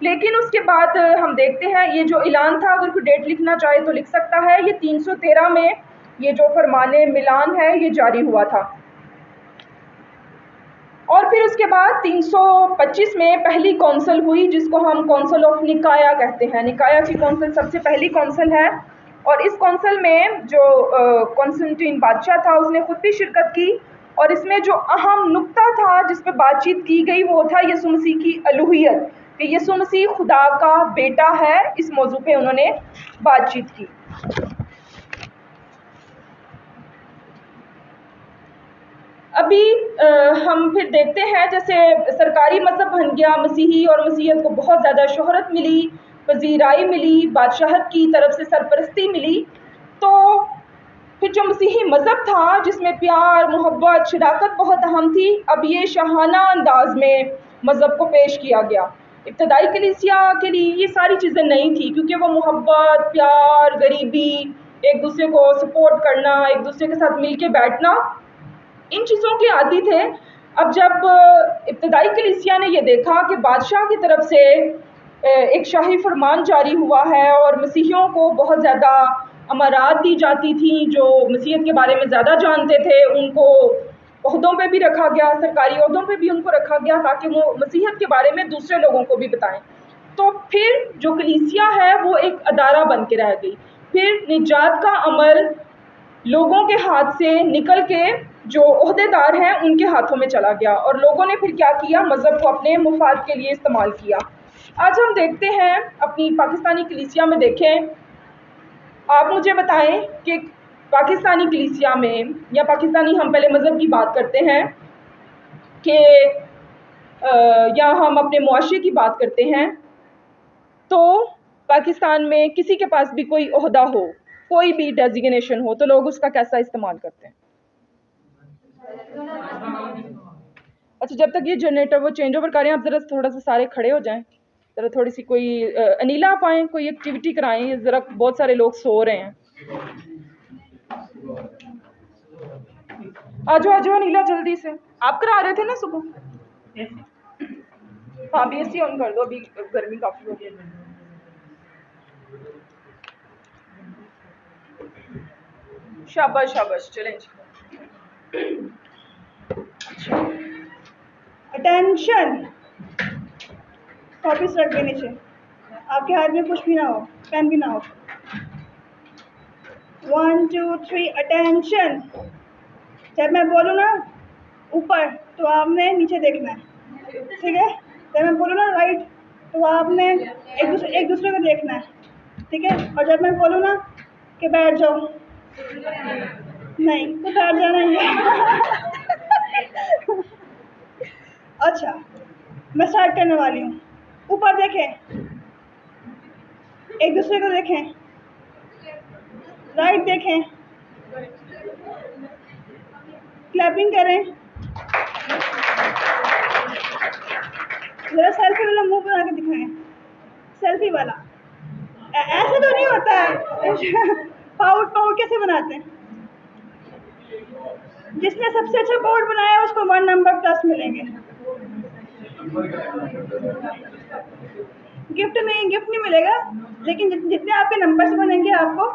لیکن اس کے بعد ہم دیکھتے ہیں یہ جو اعلان تھا، اگر کوئی ڈیٹ لکھنا چاہے تو لکھ سکتا ہے، یہ 313 میں یہ جو فرمان ملان ہے یہ جاری ہوا تھا. اور پھر اس کے بعد 325 میں پہلی کونسل ہوئی جس کو ہم کونسل آف نکایا کہتے ہیں. نکایا کی کونسل سب سے پہلی کونسل ہے، اور اس کونسل میں جو کونسٹنٹین بادشاہ تھا اس نے خود بھی شرکت کی، اور اس میں جو اہم نقطہ تھا جس پہ بات چیت کی گئی وہ تھا یسوع مسیح کی الوہیت، کہ یسوع مسیح خدا کا بیٹا ہے. اس موضوع پہ انہوں نے بات چیت کی. ابھی ہم پھر دیکھتے ہیں جیسے سرکاری مذہب بن گیا مسیحی، اور مسیحیت کو بہت زیادہ شہرت ملی، پذیرائی ملی، بادشاہت کی طرف سے سرپرستی ملی. تو پھر جو مسیحی مذہب تھا جس میں پیار، محبت، شراکت بہت اہم تھی، اب یہ شاہانہ انداز میں مذہب کو پیش کیا گیا. ابتدائی کلیسیا کے لیے یہ ساری چیزیں نہیں تھی، کیونکہ وہ محبت، پیار، غریبی، ایک دوسرے کو سپورٹ کرنا، ایک دوسرے کے ساتھ مل کے بیٹھنا، ان چیزوں کے عادی تھے. اب جب ابتدائی کلیسیا نے یہ دیکھا کہ بادشاہ کی طرف سے ایک شاہی فرمان جاری ہوا ہے اور مسیحیوں کو بہت زیادہ امارات دی جاتی تھیں، جو مسیحیت کے بارے میں زیادہ جانتے تھے ان کو عہدوں پہ بھی رکھا گیا، سرکاری عہدوں پہ بھی ان کو رکھا گیا تاکہ وہ مسیحیت کے بارے میں دوسرے لوگوں کو بھی بتائیں. تو پھر جو کلیسیا ہے وہ ایک ادارہ بن کے رہ گئی. پھر نجات کا عمل لوگوں کے ہاتھ سے نکل کے جو عہدے دار ہیں ان کے ہاتھوں میں چلا گیا، اور لوگوں نے پھر کیا کیا، مذہب کو اپنے مفاد کے لیے استعمال کیا. آج ہم دیکھتے ہیں اپنی پاکستانی کلیسیا میں، دیکھیں آپ مجھے بتائیں کہ پاکستانی کلیسیا میں یا پاکستانی، ہم پہلے مذہب کی بات کرتے ہیں کہ یا ہم اپنے معاشرے کی بات کرتے ہیں، تو پاکستان میں کسی کے پاس بھی کوئی عہدہ ہو، کوئی بھی ڈیزیگنیشن ہو، تو لوگ اس کا کیسا استعمال کرتے ہیں؟ اچھا، جب تک یہ جنریٹر وہ چینج اوور کریں، آپ ذرا تھوڑا سا سارے کھڑے ہو جائیں، ذرا تھوڑی سی کوئی انیلا آپ آئیں، کوئی ایکٹیویٹی کرائیں، ذرا بہت سارے لوگ سو رہے ہیں. آجو آجو انیلا جلدی سے، آپ کرا رہے تھے نا صبح. ہاں بی ایس سی آن کر دو، ابھی گرمی کافی ہو گئی. شاباش شاباش، چلیں. اٹینشن، کاپیز رکھ دینے نیچے، آپ کے ہاتھ میں کچھ بھی نہ ہو، پین بھی نہ ہو. 1 2 3 اٹینشن. جب میں بولوں نا اوپر تو آپ نے نیچے دیکھنا ہے، ٹھیک ہے؟ جب میں بولوں نا رائٹ تو آپ نے ایک دوسرے کو دیکھنا ہے، ٹھیک ہے؟ اور جب میں بولوں نا کہ بیٹھ جاؤ، نہیں تو بیٹھ جانا ہے. اچھا، میں اسٹارٹ کرنے والی ہوں. اوپر دیکھیں، ایک دوسرے کو دیکھیں، رائٹ دیکھیں، کلیپنگ کریں. ذرا سیلفی والا منہ بنا کے دکھائیں، سیلفی والا. ایسے تو نہیں ہوتا ہے. پاؤٹ کیسے بناتے ہیں؟ جس نے سب سے اچھا پاؤٹ بنایا اس کو 1 نمبر پلس ملیں گے. گفٹ نہیں ملے گا، لیکن جتنے آپ کے نمبرز بنیں گے آپ کو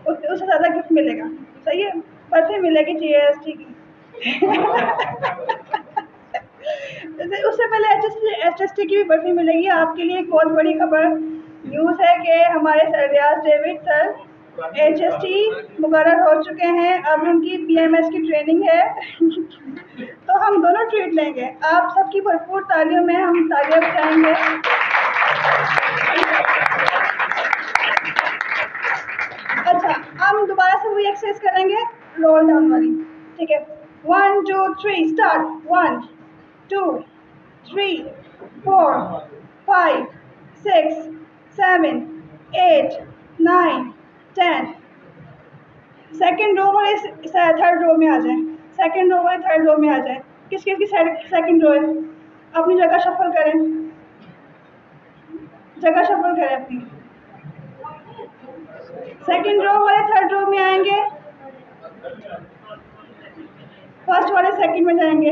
اس سے زیادہ گفٹ ملے گا. صحیح ہے؟ پرفی ملے گی جی ایس ٹی کی. اس سے پہلے ایچ ایس ٹی کی بھی برفی ملے گی. آپ کے لیے ایک بہت بڑی خبر نیوز ہے کہ ہمارے سر ریاض ڈیوڈ سر ایچ ایس ٹی مقرر ہو چکے ہیں. اب ان کی پی ایم ایس کی ٹریننگ ہے، تو ہم دونوں ٹریٹ لیں گے. آپ سب کی بھرپور تعلیوں میں ہم تالیاں بجائیں گے. اچھا، ہم دوبارہ سے وہی ایکسرسائز کریں گے، رول ڈاؤن والی، ٹھیک ہے؟ 1 2 3 اسٹارٹ. 1 2 3 4 5 6 7 8 9 10. سیکنڈ رو والے تھرڈ رو میں آ جائیں. سیکنڈ رو والے تھرڈ رو میں آ جائیں. کس کی سیکنڈ رو ہے؟ اپنی جگہ شفل کریں، جگہ شفل کریں اپنی. سیکنڈ رو والے تھرڈ رو میں آئیں گے، فرسٹ والے سیکنڈ میں جائیں گے.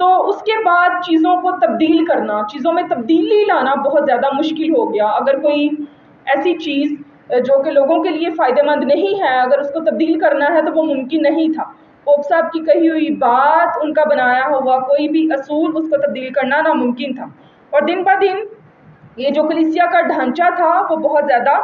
تو اس کے بعد چیزوں کو تبدیل کرنا، چیزوں میں تبدیلی لانا بہت زیادہ مشکل ہو گیا. اگر کوئی ایسی چیز جو کہ لوگوں کے لیے فائدہ مند نہیں ہے، اگر اس کو تبدیل کرنا ہے تو وہ ممکن نہیں تھا. پوپ صاحب کی کہی ہوئی بات، ان کا بنایا ہوا کوئی بھی اصول، اس کو تبدیل کرنا ناممکن تھا. اور دن بہ دن یہ جو کلیسیا کا ڈھانچہ تھا وہ بہت زیادہ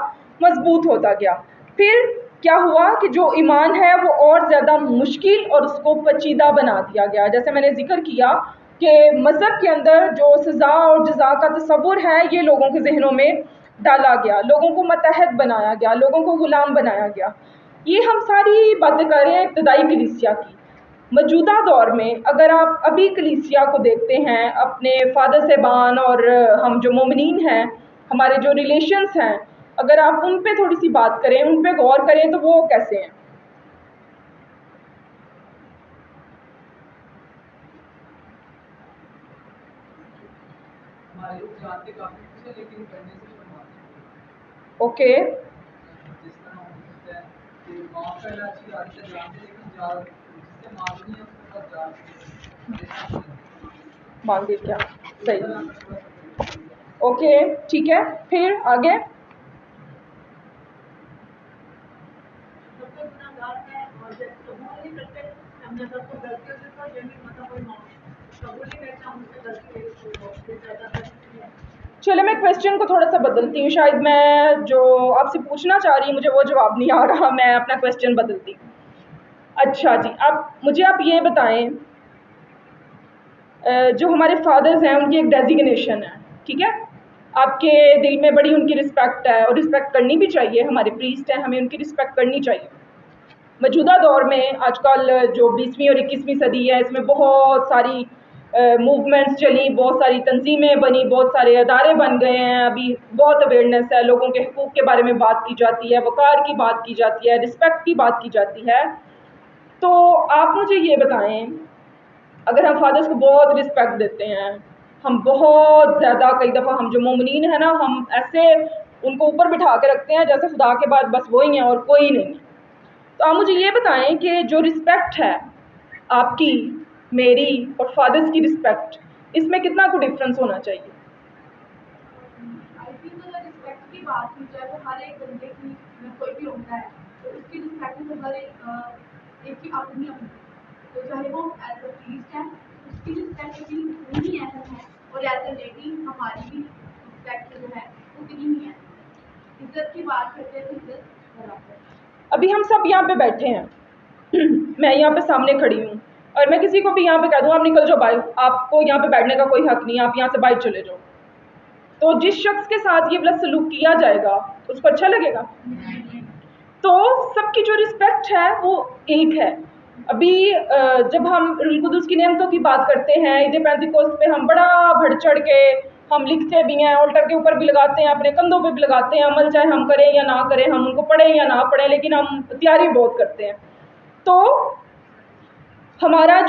مضبوط ہوتا گیا. پھر کیا ہوا کہ جو ایمان ہے وہ اور زیادہ مشکل اور اس کو پیچیدہ بنا دیا گیا. جیسے میں نے ذکر کیا کہ مذہب کے اندر جو سزا اور جزا کا تصور ہے یہ لوگوں کے ذہنوں میں ڈالا گیا، لوگوں کو متحد بنایا گیا، لوگوں کو غلام بنایا گیا. یہ ہم ساری باتیں کر رہے ہیں ابتدائی کلیسیا کی. موجودہ دور میں اگر آپ ابھی کلیسیا کو دیکھتے ہیں، اپنے فادر صاحبان اور ہم جو مومنین ہیں، ہمارے جو ریلیشنز ہیں، اگر آپ ان پہ تھوڑی سی بات کریں، ان پہ غور کریں تو وہ کیسے ہیں؟ ہمارے لوگ جانتے کافی کچھ ہے لیکن کرنے سے شرماتے اوکے، ہیں. جس طرح ہو سکتا ہے کہ معاف کرنا اچھی عادت ہے، جانتے لیکن جس سے معاف نہیں ہے اس کے بعد جانتے مانگے کیا صحیح. اوکے ٹھیک ہے، پھر آگے. چلے میں کویسچن کو تھوڑا سا بدلتی ہوں، شاید میں جو آپ سے پوچھنا چاہ رہی ہوں مجھے وہ جواب نہیں آ رہا، میں اپنا کویسچن بدلتی ہوں. اچھا جی، اب مجھے آپ یہ بتائیں، جو ہمارے فادرز ہیں ان کی ایک ڈیزیگنیشن ہے، ٹھیک ہے؟ آپ کے دل میں بڑی ان کی رسپیکٹ ہے، اور رسپیکٹ کرنی بھی چاہیے. ہمارے پریسٹ ہیں، ہمیں ان کی رسپیکٹ کرنی چاہیے. موجودہ دور میں آج کل جو 20ویں اور 21ویں صدی ہے، اس میں بہت ساری موومنٹس چلی، بہت ساری تنظیمیں بنی، بہت سارے ادارے بن گئے ہیں. ابھی بہت اویئرنیس ہے، لوگوں کے حقوق کے بارے میں بات کی جاتی ہے، وقار کی بات کی جاتی ہے، رسپیکٹ کی بات کی جاتی ہے. تو آپ مجھے یہ بتائیں، اگر ہم فادرز کو بہت رسپیکٹ دیتے ہیں، ہم بہت زیادہ، کئی دفعہ ہم جو مومنین ہیں نا، ہم ایسے ان کو اوپر بٹھا کے رکھتے ہیں جیسے خدا کے بعد بس وہی ہیں اور کوئی نہیں ہے. تو آپ مجھے یہ بتائیں کہ جو رسپیکٹ ہے آپ کی، میری اور فادرز کی رسپیکٹ، اس میں کتنا کو ڈفرینس ہونا چاہیے؟ آئی تھنک اگر رسپیکٹ کی بات کی جائے تو ہر ایک بندے کی، کوئی بھی ہوتا ہے تو اس کی رسپیکٹ تو ہر ایک کی اپنی اپنی، تو چاہے وہ ایز اے پریسٹ ہے اس کی رسپیکٹ بھی اتنی ہی اہم ہے، اور ایز اے لیڈی ہماری بھی رسپیکٹ جو ہے اتنی ہی ہے. عزت کی بات کرتے ہیں تو عزت برابر. ابھی ہم سب یہاں پہ بیٹھے ہیں، میں یہاں پہ سامنے کھڑی ہوں، اور میں کسی کو بھی یہاں پہ کہہ دوں آپ نکل جاؤ باہر، آپ کو یہاں پہ بیٹھنے کا کوئی حق نہیں، آپ یہاں سے باہر چلے جاؤ، تو جس شخص کے ساتھ یہ والا سلوک کیا جائے گا اس کو اچھا لگے گا؟ تو سب کی جو رسپیکٹ ہے وہ ایک ہے. ابھی جب ہم روح القدس کی نعمتوں کی بات کرتے ہیں، عید پینتیکوست پہ ہم بڑا بڑھ چڑھ کے ہم لکھتے بھی ہیں، آلٹر کے اوپر بھی لگاتے ہیں، اپنے کندھوں پہ بھی لگاتے ہیں، عمل چاہے ہم کریں یا نہ کریں، ہم ان کو پڑھیں یا نہ پڑھیں، لیکن ہم تیاری بہت کرتے ہیں. تو ہمارے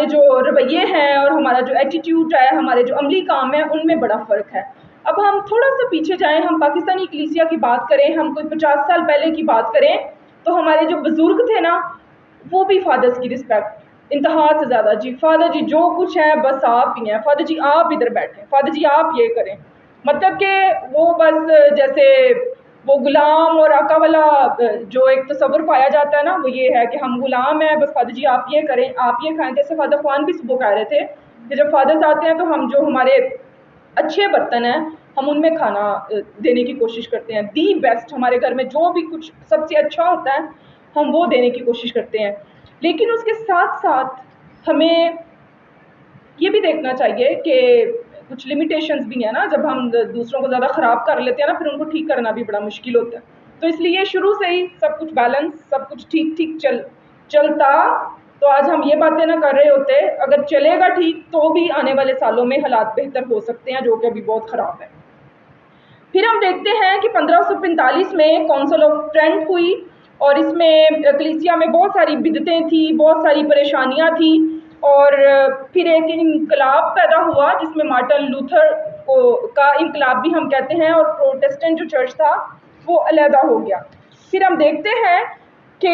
جو رویے ہیں اور ہمارا جو ایٹیٹیوڈ ہے، ہمارے جو عملی کام ہیں، ان میں بڑا فرق ہے. اب ہم تھوڑا سا پیچھے جائیں، ہم پاکستانی کلیسیا کی بات کریں، ہم کوئی 50 سال پہلے کی بات کریں، تو ہمارے جو بزرگ تھے نا، وہ بھی فادرز کی رسپیکٹ انتہا سے زیادہ. جی فادر جی جو کچھ ہے بس آپ ہی ہیں، فادر جی آپ ادھر بیٹھیں، فادر جی آپ یہ کریں. مطلب کہ وہ بس جیسے وہ غلام اور آقا والا جو ایک تصور پایا جاتا ہے نا، وہ یہ ہے کہ ہم غلام ہیں، بس فادر جی آپ یہ کریں، آپ یہ کھائیں. جیسے فادر خوان بھی صبح کہہ رہے تھے کہ جب فادرز آتے ہیں تو ہم جو ہمارے اچھے برتن ہیں ہم ان میں کھانا دینے کی کوشش کرتے ہیں، دی بیسٹ، ہمارے گھر میں جو بھی کچھ سب سے اچھا ہوتا ہے ہم وہ دینے کی کوشش کرتے ہیں. لیکن اس کے ساتھ ساتھ ہمیں یہ بھی دیکھنا چاہیے کہ کچھ لمیٹیشنز بھی ہیں نا، جب ہم دوسروں کو زیادہ خراب کر لیتے ہیں نا، پھر ان کو ٹھیک کرنا بھی بڑا مشکل ہوتا ہے. تو اس لیے شروع سے ہی سب کچھ بیلنس، سب کچھ ٹھیک ٹھیک چلتا تو آج ہم یہ باتیں نہ کر رہے ہوتے. اگر چلے گا ٹھیک تو بھی آنے والے سالوں میں حالات بہتر ہو سکتے ہیں، جو کہ ابھی بہت خراب ہے. پھر ہم دیکھتے ہیں کہ 1545 میں کونسل آف ٹرینٹ ہوئی، اور اس میں کلیسیا میں بہت ساری بدعتیں تھیں، بہت ساری پریشانیاں تھیں، اور پھر ایک انقلاب پیدا ہوا جس میں مارٹن لوتھر کا انقلاب بھی ہم کہتے ہیں، اور پروٹسٹنٹ جو چرچ تھا وہ علیحدہ ہو گیا. پھر ہم دیکھتے ہیں کہ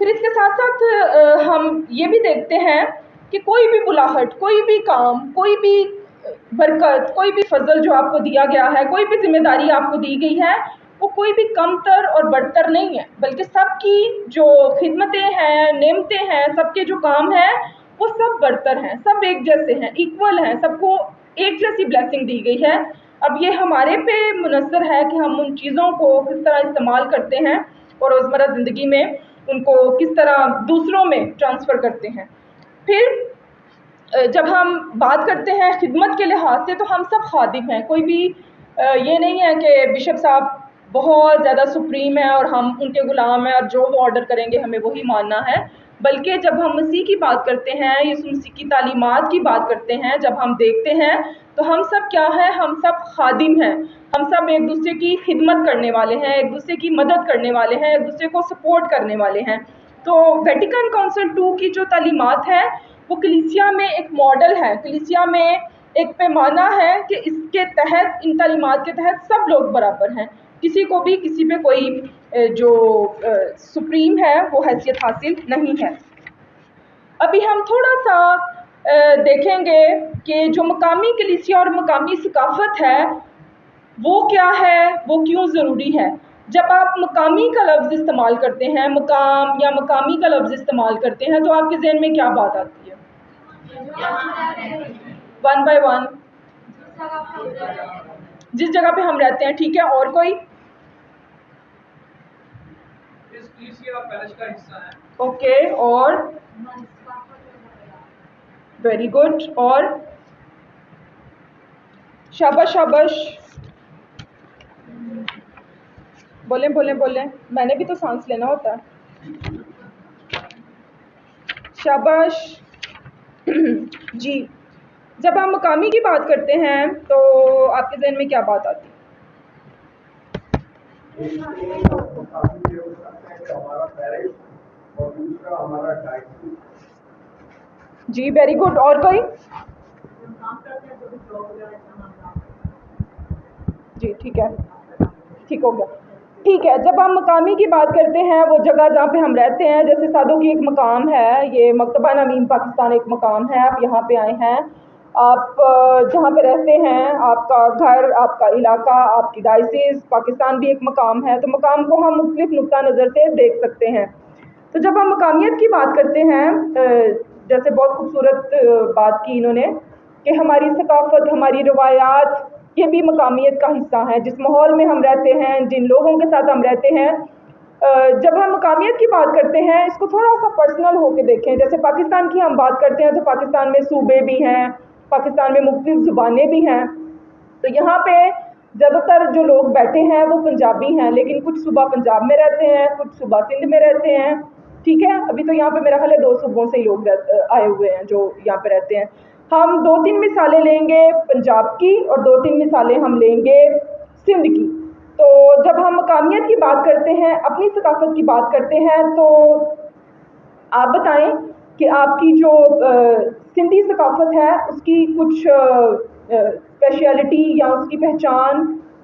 پھر اس کے ساتھ ساتھ ہم یہ بھی دیکھتے ہیں کہ کوئی بھی بلاہٹ، کوئی بھی کام، کوئی بھی برکت، کوئی بھی فضل جو آپ کو دیا گیا ہے، کوئی بھی ذمہ داری آپ کو دی گئی ہے، وہ کوئی بھی کم تر اور برتر نہیں ہے، بلکہ سب کی جو خدمتیں ہیں، نعمتیں ہیں، سب کے جو کام ہیں وہ سب برتر ہیں، سب ایک جیسے ہیں، ایکول ہیں، سب کو ایک جیسی بلیسنگ دی گئی ہے۔ اب یہ ہمارے پہ منحصر ہے کہ ہم ان چیزوں کو کس طرح استعمال کرتے ہیں اور روزمرہ زندگی میں ان کو کس طرح دوسروں میں ٹرانسفر کرتے ہیں۔ پھر جب ہم بات کرتے ہیں خدمت کے لحاظ سے تو ہم سب خادم ہیں، کوئی بھی یہ نہیں ہے کہ بشپ صاحب بہت زیادہ سپریم ہے اور ہم ان کے غلام ہیں اور جو وہ آرڈر کریں گے ہمیں وہی ماننا ہے، بلکہ جب ہم مسیح کی بات کرتے ہیں، یسوع مسیح کی تعلیمات کی بات کرتے ہیں، جب ہم دیکھتے ہیں تو ہم سب کیا ہیں؟ ہم سب خادم ہیں، ہم سب ایک دوسرے کی خدمت کرنے والے ہیں، ایک دوسرے کی مدد کرنے والے ہیں، ایک دوسرے کو سپورٹ کرنے والے ہیں۔ تو ویٹیکن کونسل 2 کی جو تعلیمات ہے وہ کلیسیا میں ایک ماڈل ہے، کلیسیا میں ایک پیمانہ ہے کہ اس کے تحت، ان تعلیمات کے تحت سب لوگ برابر ہیں، کسی کو بھی کسی پہ کوئی جو سپریم ہے وہ حیثیت حاصل نہیں ہے۔ ابھی ہم تھوڑا سا دیکھیں گے کہ جو مقامی کلیسیا اور مقامی ثقافت ہے وہ کیا ہے، وہ کیوں ضروری ہے۔ جب آپ مقامی کا لفظ استعمال کرتے ہیں، مقام یا مقامی کا لفظ استعمال کرتے ہیں تو آپ کے ذہن میں کیا بات آتی ہے؟ ون بائی ون، جس جگہ پہ ہم رہتے ہیں، ٹھیک ہے، اور کوئی؟ اس کلیسیا پیلس کا حصہ ہے۔ اوکے، اور؟ ویری گڈ، اور؟ شاباش شاباش، بولیں بولیں بولیں، میں نے بھی تو سانس لینا ہوتا ہے۔ شاباش جی، جب ہم مقامی کی بات کرتے ہیں تو آپ کے ذہن میں کیا بات آتی ہے؟ جی ویری گڈ، اور کوئی؟ جی ٹھیک ہے، ٹھیک ہو گیا، ٹھیک ہے۔ جب ہم مقامی کی بات کرتے ہیں وہ جگہ جہاں پہ ہم رہتے ہیں، جیسے سادوں کی ایک مقام ہے، یہ مکتبہ نمیم پاکستان ایک مقام ہے، آپ یہاں پہ آئے ہیں، آپ جہاں پہ رہتے ہیں، آپ کا گھر، آپ کا علاقہ، آپ کی ڈائسس، پاکستان بھی ایک مقام ہے، تو مقام کو ہم مختلف نقطہ نظر سے دیکھ سکتے ہیں۔ تو جب ہم مقامیت کی بات کرتے ہیں، جیسے بہت خوبصورت بات کی انہوں نے کہ ہماری ثقافت، ہماری روایات، یہ بھی مقامیت کا حصہ ہے، جس ماحول میں ہم رہتے ہیں، جن لوگوں کے ساتھ ہم رہتے ہیں۔ جب ہم مقامیت کی بات کرتے ہیں، اس کو تھوڑا سا پرسنل ہو کے دیکھیں، جیسے پاکستان کی ہم بات کرتے ہیں تو پاکستان میں صوبے بھی ہیں، پاکستان میں مختلف زبانیں بھی ہیں، تو یہاں پہ زیادہ تر جو لوگ بیٹھے ہیں وہ پنجابی ہیں، لیکن کچھ صوبہ پنجاب میں رہتے ہیں، کچھ صوبہ سندھ میں رہتے ہیں، ٹھیک ہے۔ ابھی تو یہاں پہ میرا خیال ہے 2 صوبوں سے ہی لوگ آئے ہوئے ہیں جو یہاں پہ رہتے ہیں۔ ہم 2-3 مثالیں لیں گے پنجاب کی اور 2-3 مثالیں ہم لیں گے سندھ کی۔ تو جب ہم مقامیت کی بات کرتے ہیں، اپنی ثقافت کی بات کرتے ہیں، تو آپ بتائیں کہ آپ کی جو سندھی ثقافت ہے اس کی کچھ اسپیشلٹی یا اس کی پہچان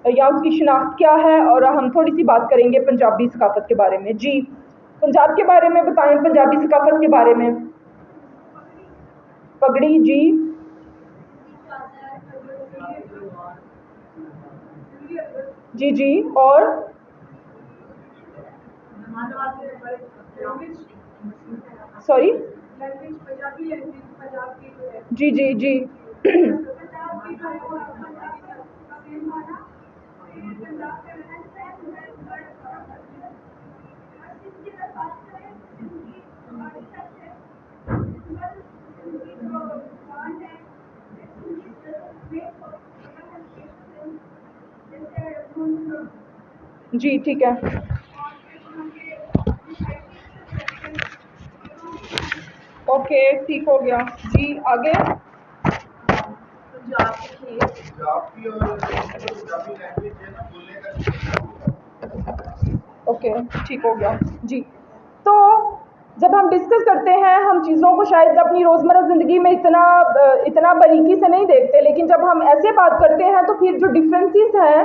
یا اس کی شناخت کیا ہے، اور ہم تھوڑی سی بات کریں گے پنجابی ثقافت کے بارے میں۔ جی پنجاب کے بارے میں بتائیں، پنجابی ثقافت کے بارے میں۔ پگڑی، جی جی جی، اور؟ سوری؟ جی جی جی جی ٹھیک ہے، اوکے ٹھیک ہو گیا۔ جی آگے؟ اوکے ٹھیک ہو گیا جی۔ تو جب ہم ڈسکس کرتے ہیں، ہم چیزوں کو شاید اپنی روزمرہ زندگی میں اتنا باریکی سے نہیں دیکھتے، لیکن جب ہم ایسے بات کرتے ہیں تو پھر جو ڈفرینسز ہیں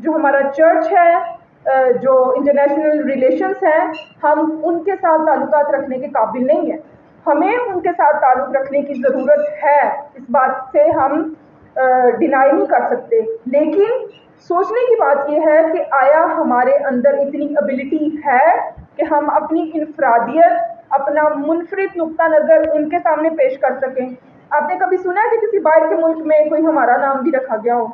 جو ہمارا چرچ ہے، جو انٹرنیشنل ریلیشنس ہیں، ہم ان کے ساتھ تعلقات رکھنے کے قابل نہیں ہیں. ہمیں ان کے ساتھ تعلق رکھنے کی ضرورت ہے، اس بات سے ہم ڈینائی نہیں کر سکتے. لیکن سوچنے کی بات یہ ہے کہ آیا ہمارے اندر اتنی ایبلٹی ہے کہ ہم اپنی انفرادیت، اپنا منفرد نقطہ نظر ان کے سامنے پیش کر سکیں. آپ نے کبھی سنا ہے کہ کسی باہر کے ملک میں کوئی ہمارا نام بھی رکھا گیا ہو؟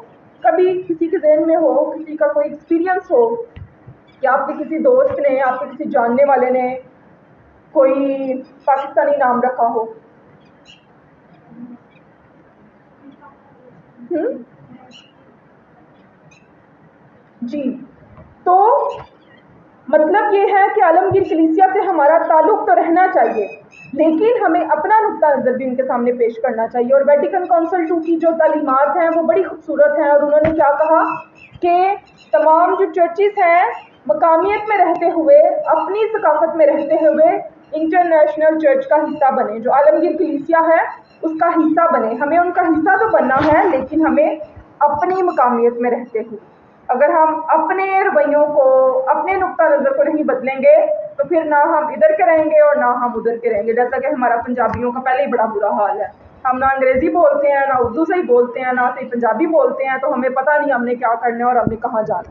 کبھی کسی کے ذہن میں ہو، کسی کا کوئی ایکسپیرینس ہو کہ آپ کے کسی دوست نے، آپ کے کسی جاننے والے نے کوئی پاکستانی نام رکھا ہو؟ جی، تو مطلب یہ ہے کہ عالمگیر کلیسیا سے ہمارا تعلق تو رہنا چاہیے، لیکن ہمیں اپنا نقطہ نظر بھی ان کے سامنے پیش کرنا چاہیے. اور ویٹیکن کونسل 2 کی جو تعلیمات ہیں وہ بڑی خوبصورت ہیں، اور انہوں نے کیا کہا کہ تمام جو چرچز ہیں مقامیت میں رہتے ہوئے، اپنی ثقافت میں رہتے ہوئے انٹرنیشنل چرچ کا حصہ بنے. جو عالمگیر کلیسیا ہے اس کا حصہ بنے. ہمیں ان کا حصہ تو بننا ہے، لیکن ہمیں اپنی مقامیت میں رہتے ہوئے. اگر ہم اپنے رویوں کو، اپنے نقطہ نظر کو نہیں بدلیں گے تو پھر نہ ہم ادھر کے رہیں گے اور نہ ہم ادھر کے رہیں گے. جیسا کہ ہمارا پنجابیوں کا پہلے ہی بڑا برا حال ہے، ہم نہ انگریزی بولتے ہیں، نہ اردو صحیح بولتے ہیں، نہ صحیح پنجابی بولتے ہیں، تو ہمیں پتہ نہیں ہم نے کیا کرنا ہے اور ہم نے کہاں جانا.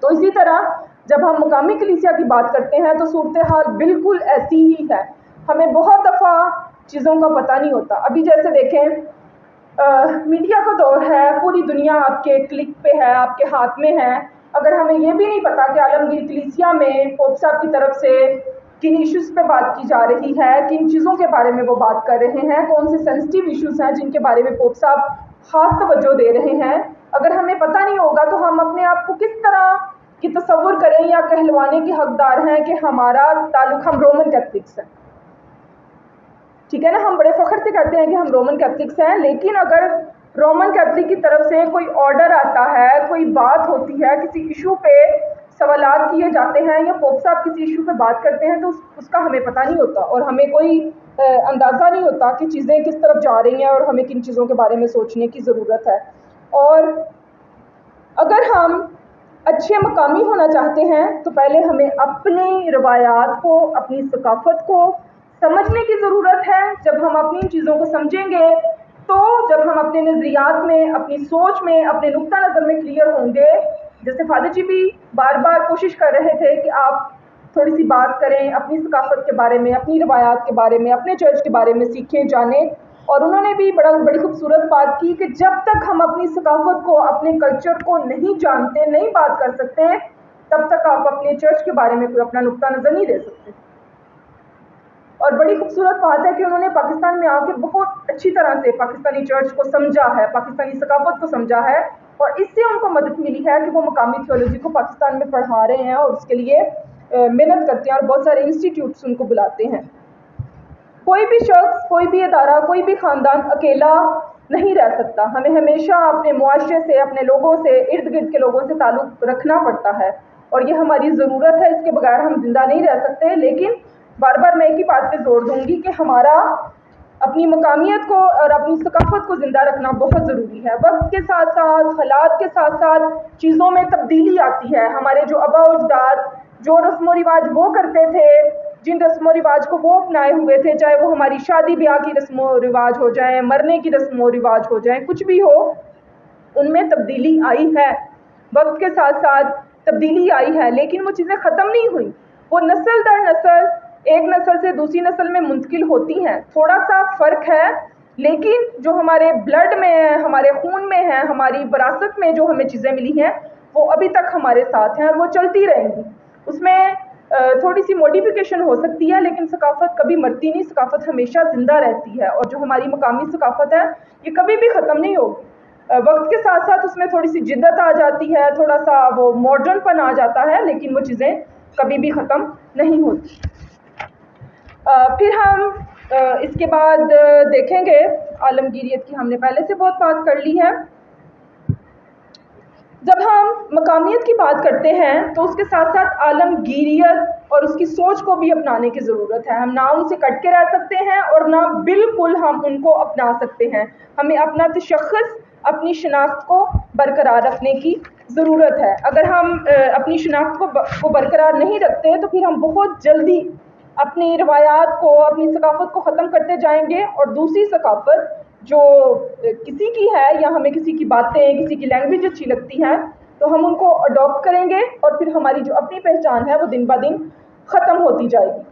تو اسی طرح جب ہم مقامی کلیسیا کی بات کرتے ہیں تو صورتحال بالکل ایسی ہی ہے. ہمیں بہت دفعہ چیزوں کا پتہ نہیں ہوتا. ابھی جیسے دیکھیں میڈیا کا دور ہے، پوری دنیا آپ کے کلک پہ ہے، آپ کے ہاتھ میں ہے. اگر ہمیں یہ بھی نہیں پتا کہ عالمگیر کلیسیا میں پوپ صاحب کی طرف سے کن ایشوز پہ بات کی جا رہی ہے، کن چیزوں کے بارے میں وہ بات کر رہے ہیں، کون سے سینسٹیو ایشوز ہیں جن کے بارے میں پوپ صاحب خاص توجہ دے رہے ہیں، اگر ہمیں پتہ نہیں ہوگا تو ہم اپنے آپ کو کس طرح کی تصور کریں یا کہلوانے کے حقدار ہیں کہ ہمارا تعلق، ہم رومن کیتھلکس ہیں. ٹھیک ہے نا، ہم بڑے فخر سے کہتے ہیں کہ ہم رومن کیتھلکس ہیں، لیکن اگر رومن کیتھلک کی طرف سے کوئی آرڈر آتا ہے، کوئی بات ہوتی ہے، کسی ایشو پہ سوالات کیے جاتے ہیں یا پوپ صاحب کسی ایشو پہ بات کرتے ہیں تو اس کا ہمیں پتہ نہیں ہوتا اور ہمیں کوئی اندازہ نہیں ہوتا کہ چیزیں کس طرف جا رہی ہیں اور ہمیں کن چیزوں کے بارے میں سوچنے کی ضرورت ہے. اور اگر ہم اچھے مقامی ہونا چاہتے ہیں تو پہلے ہمیں اپنی روایات کو، اپنی ثقافت کو سمجھنے کی ضرورت ہے. جب ہم اپنی چیزوں کو سمجھیں گے تو جب ہم اپنے نظریات میں، اپنی سوچ میں، اپنے نقطہ نظر میں کلیئر ہوں گے. جیسے فادر جی بھی بار بار کوشش کر رہے تھے کہ آپ تھوڑی سی بات کریں اپنی ثقافت کے بارے میں، اپنی روایات کے بارے میں، اپنے چرچ کے بارے میں سیکھیں، جانیں. اور انہوں نے بھی بڑی خوبصورت بات کی کہ جب تک ہم اپنی ثقافت کو، اپنے کلچر کو نہیں جانتے، نہیں بات کر سکتے، تب تک آپ اپنے چرچ کے بارے میں کوئی اپنا نقطہ نظر نہیں دے سکتے. اور بڑی خوبصورت بات ہے کہ انہوں نے پاکستان میں آ کے بہت اچھی طرح سے پاکستانی چرچ کو سمجھا ہے، پاکستانی ثقافت کو سمجھا ہے، اور اس سے ان کو مدد ملی ہے کہ وہ مقامی تھیولوجی کو پاکستان میں پڑھا رہے ہیں اور اس کے لیے محنت کرتے ہیں اور بہت سارے انسٹیٹیوٹس ان کو بلاتے ہیں. کوئی بھی شخص، کوئی بھی ادارہ، کوئی بھی خاندان اکیلا نہیں رہ سکتا. ہمیں ہمیشہ اپنے معاشرے سے، اپنے لوگوں سے، ارد گرد کے لوگوں سے تعلق رکھنا پڑتا ہے اور یہ ہماری ضرورت ہے. اس کے بغیر ہم زندہ نہیں رہ سکتے. لیکن بار بار میں ایک ہی بات پہ زور دوں گی کہ ہمارا اپنی مقامیت کو اور اپنی ثقافت کو زندہ رکھنا بہت ضروری ہے. وقت کے ساتھ ساتھ، حالات کے ساتھ ساتھ چیزوں میں تبدیلی آتی ہے. ہمارے جو آباء و اجداد جو رسم و رواج وہ کرتے تھے، جن رسم و رواج کو وہ اپنائے ہوئے تھے، چاہے وہ ہماری شادی بیاہ کی رسم و رواج ہو جائیں، مرنے کی رسم و رواج ہو جائیں، کچھ بھی ہو، ان میں تبدیلی آئی ہے. وقت کے ساتھ ساتھ تبدیلی آئی ہے، لیکن وہ چیزیں ختم نہیں ہوئیں. وہ نسل در نسل، ایک نسل سے دوسری نسل میں منتقل ہوتی ہیں. تھوڑا سا فرق ہے، لیکن جو ہمارے بلڈ میں ہے، ہمارے خون میں ہے، ہماری وراثت میں جو ہمیں چیزیں ملی ہیں وہ ابھی تک ہمارے ساتھ ہیں اور وہ چلتی رہیں گی. اس میں تھوڑی سی موڈیفیکیشن ہو سکتی ہے، لیکن ثقافت کبھی مرتی نہیں، ثقافت ہمیشہ زندہ رہتی ہے. اور جو ہماری مقامی ثقافت ہے یہ کبھی بھی ختم نہیں ہوگی. وقت کے ساتھ ساتھ اس میں تھوڑی سی جدت آ جاتی ہے، تھوڑا سا وہ ماڈرن پن آ جاتا ہے، لیکن وہ چیزیں کبھی بھی ختم نہیں ہوتی. پھر ہم اس کے بعد دیکھیں گے عالمگیریت کی ہم نے پہلے سے بہت بات کر لی ہے. جب ہم مقامیت کی بات کرتے ہیں تو اس کے ساتھ ساتھ عالمگیریت اور اس کی سوچ کو بھی اپنانے کی ضرورت ہے. ہم نہ ان سے کٹ کے رہ سکتے ہیں اور نہ بالکل ہم ان کو اپنا سکتے ہیں. ہمیں اپنا تشخص، اپنی شناخت کو برقرار رکھنے کی ضرورت ہے. اگر ہم اپنی شناخت کو برقرار نہیں رکھتے تو پھر ہم بہت جلدی اپنی روایات کو، اپنی ثقافت کو ختم کرتے جائیں گے، اور دوسری ثقافت جو کسی کی ہے یا ہمیں کسی کی باتیں، کسی کی لینگویج اچھی لگتی ہے تو ہم ان کو اڈاپٹ کریں گے، اور پھر ہماری جو اپنی پہچان ہے وہ دن بہ دن ختم ہوتی جائے گی.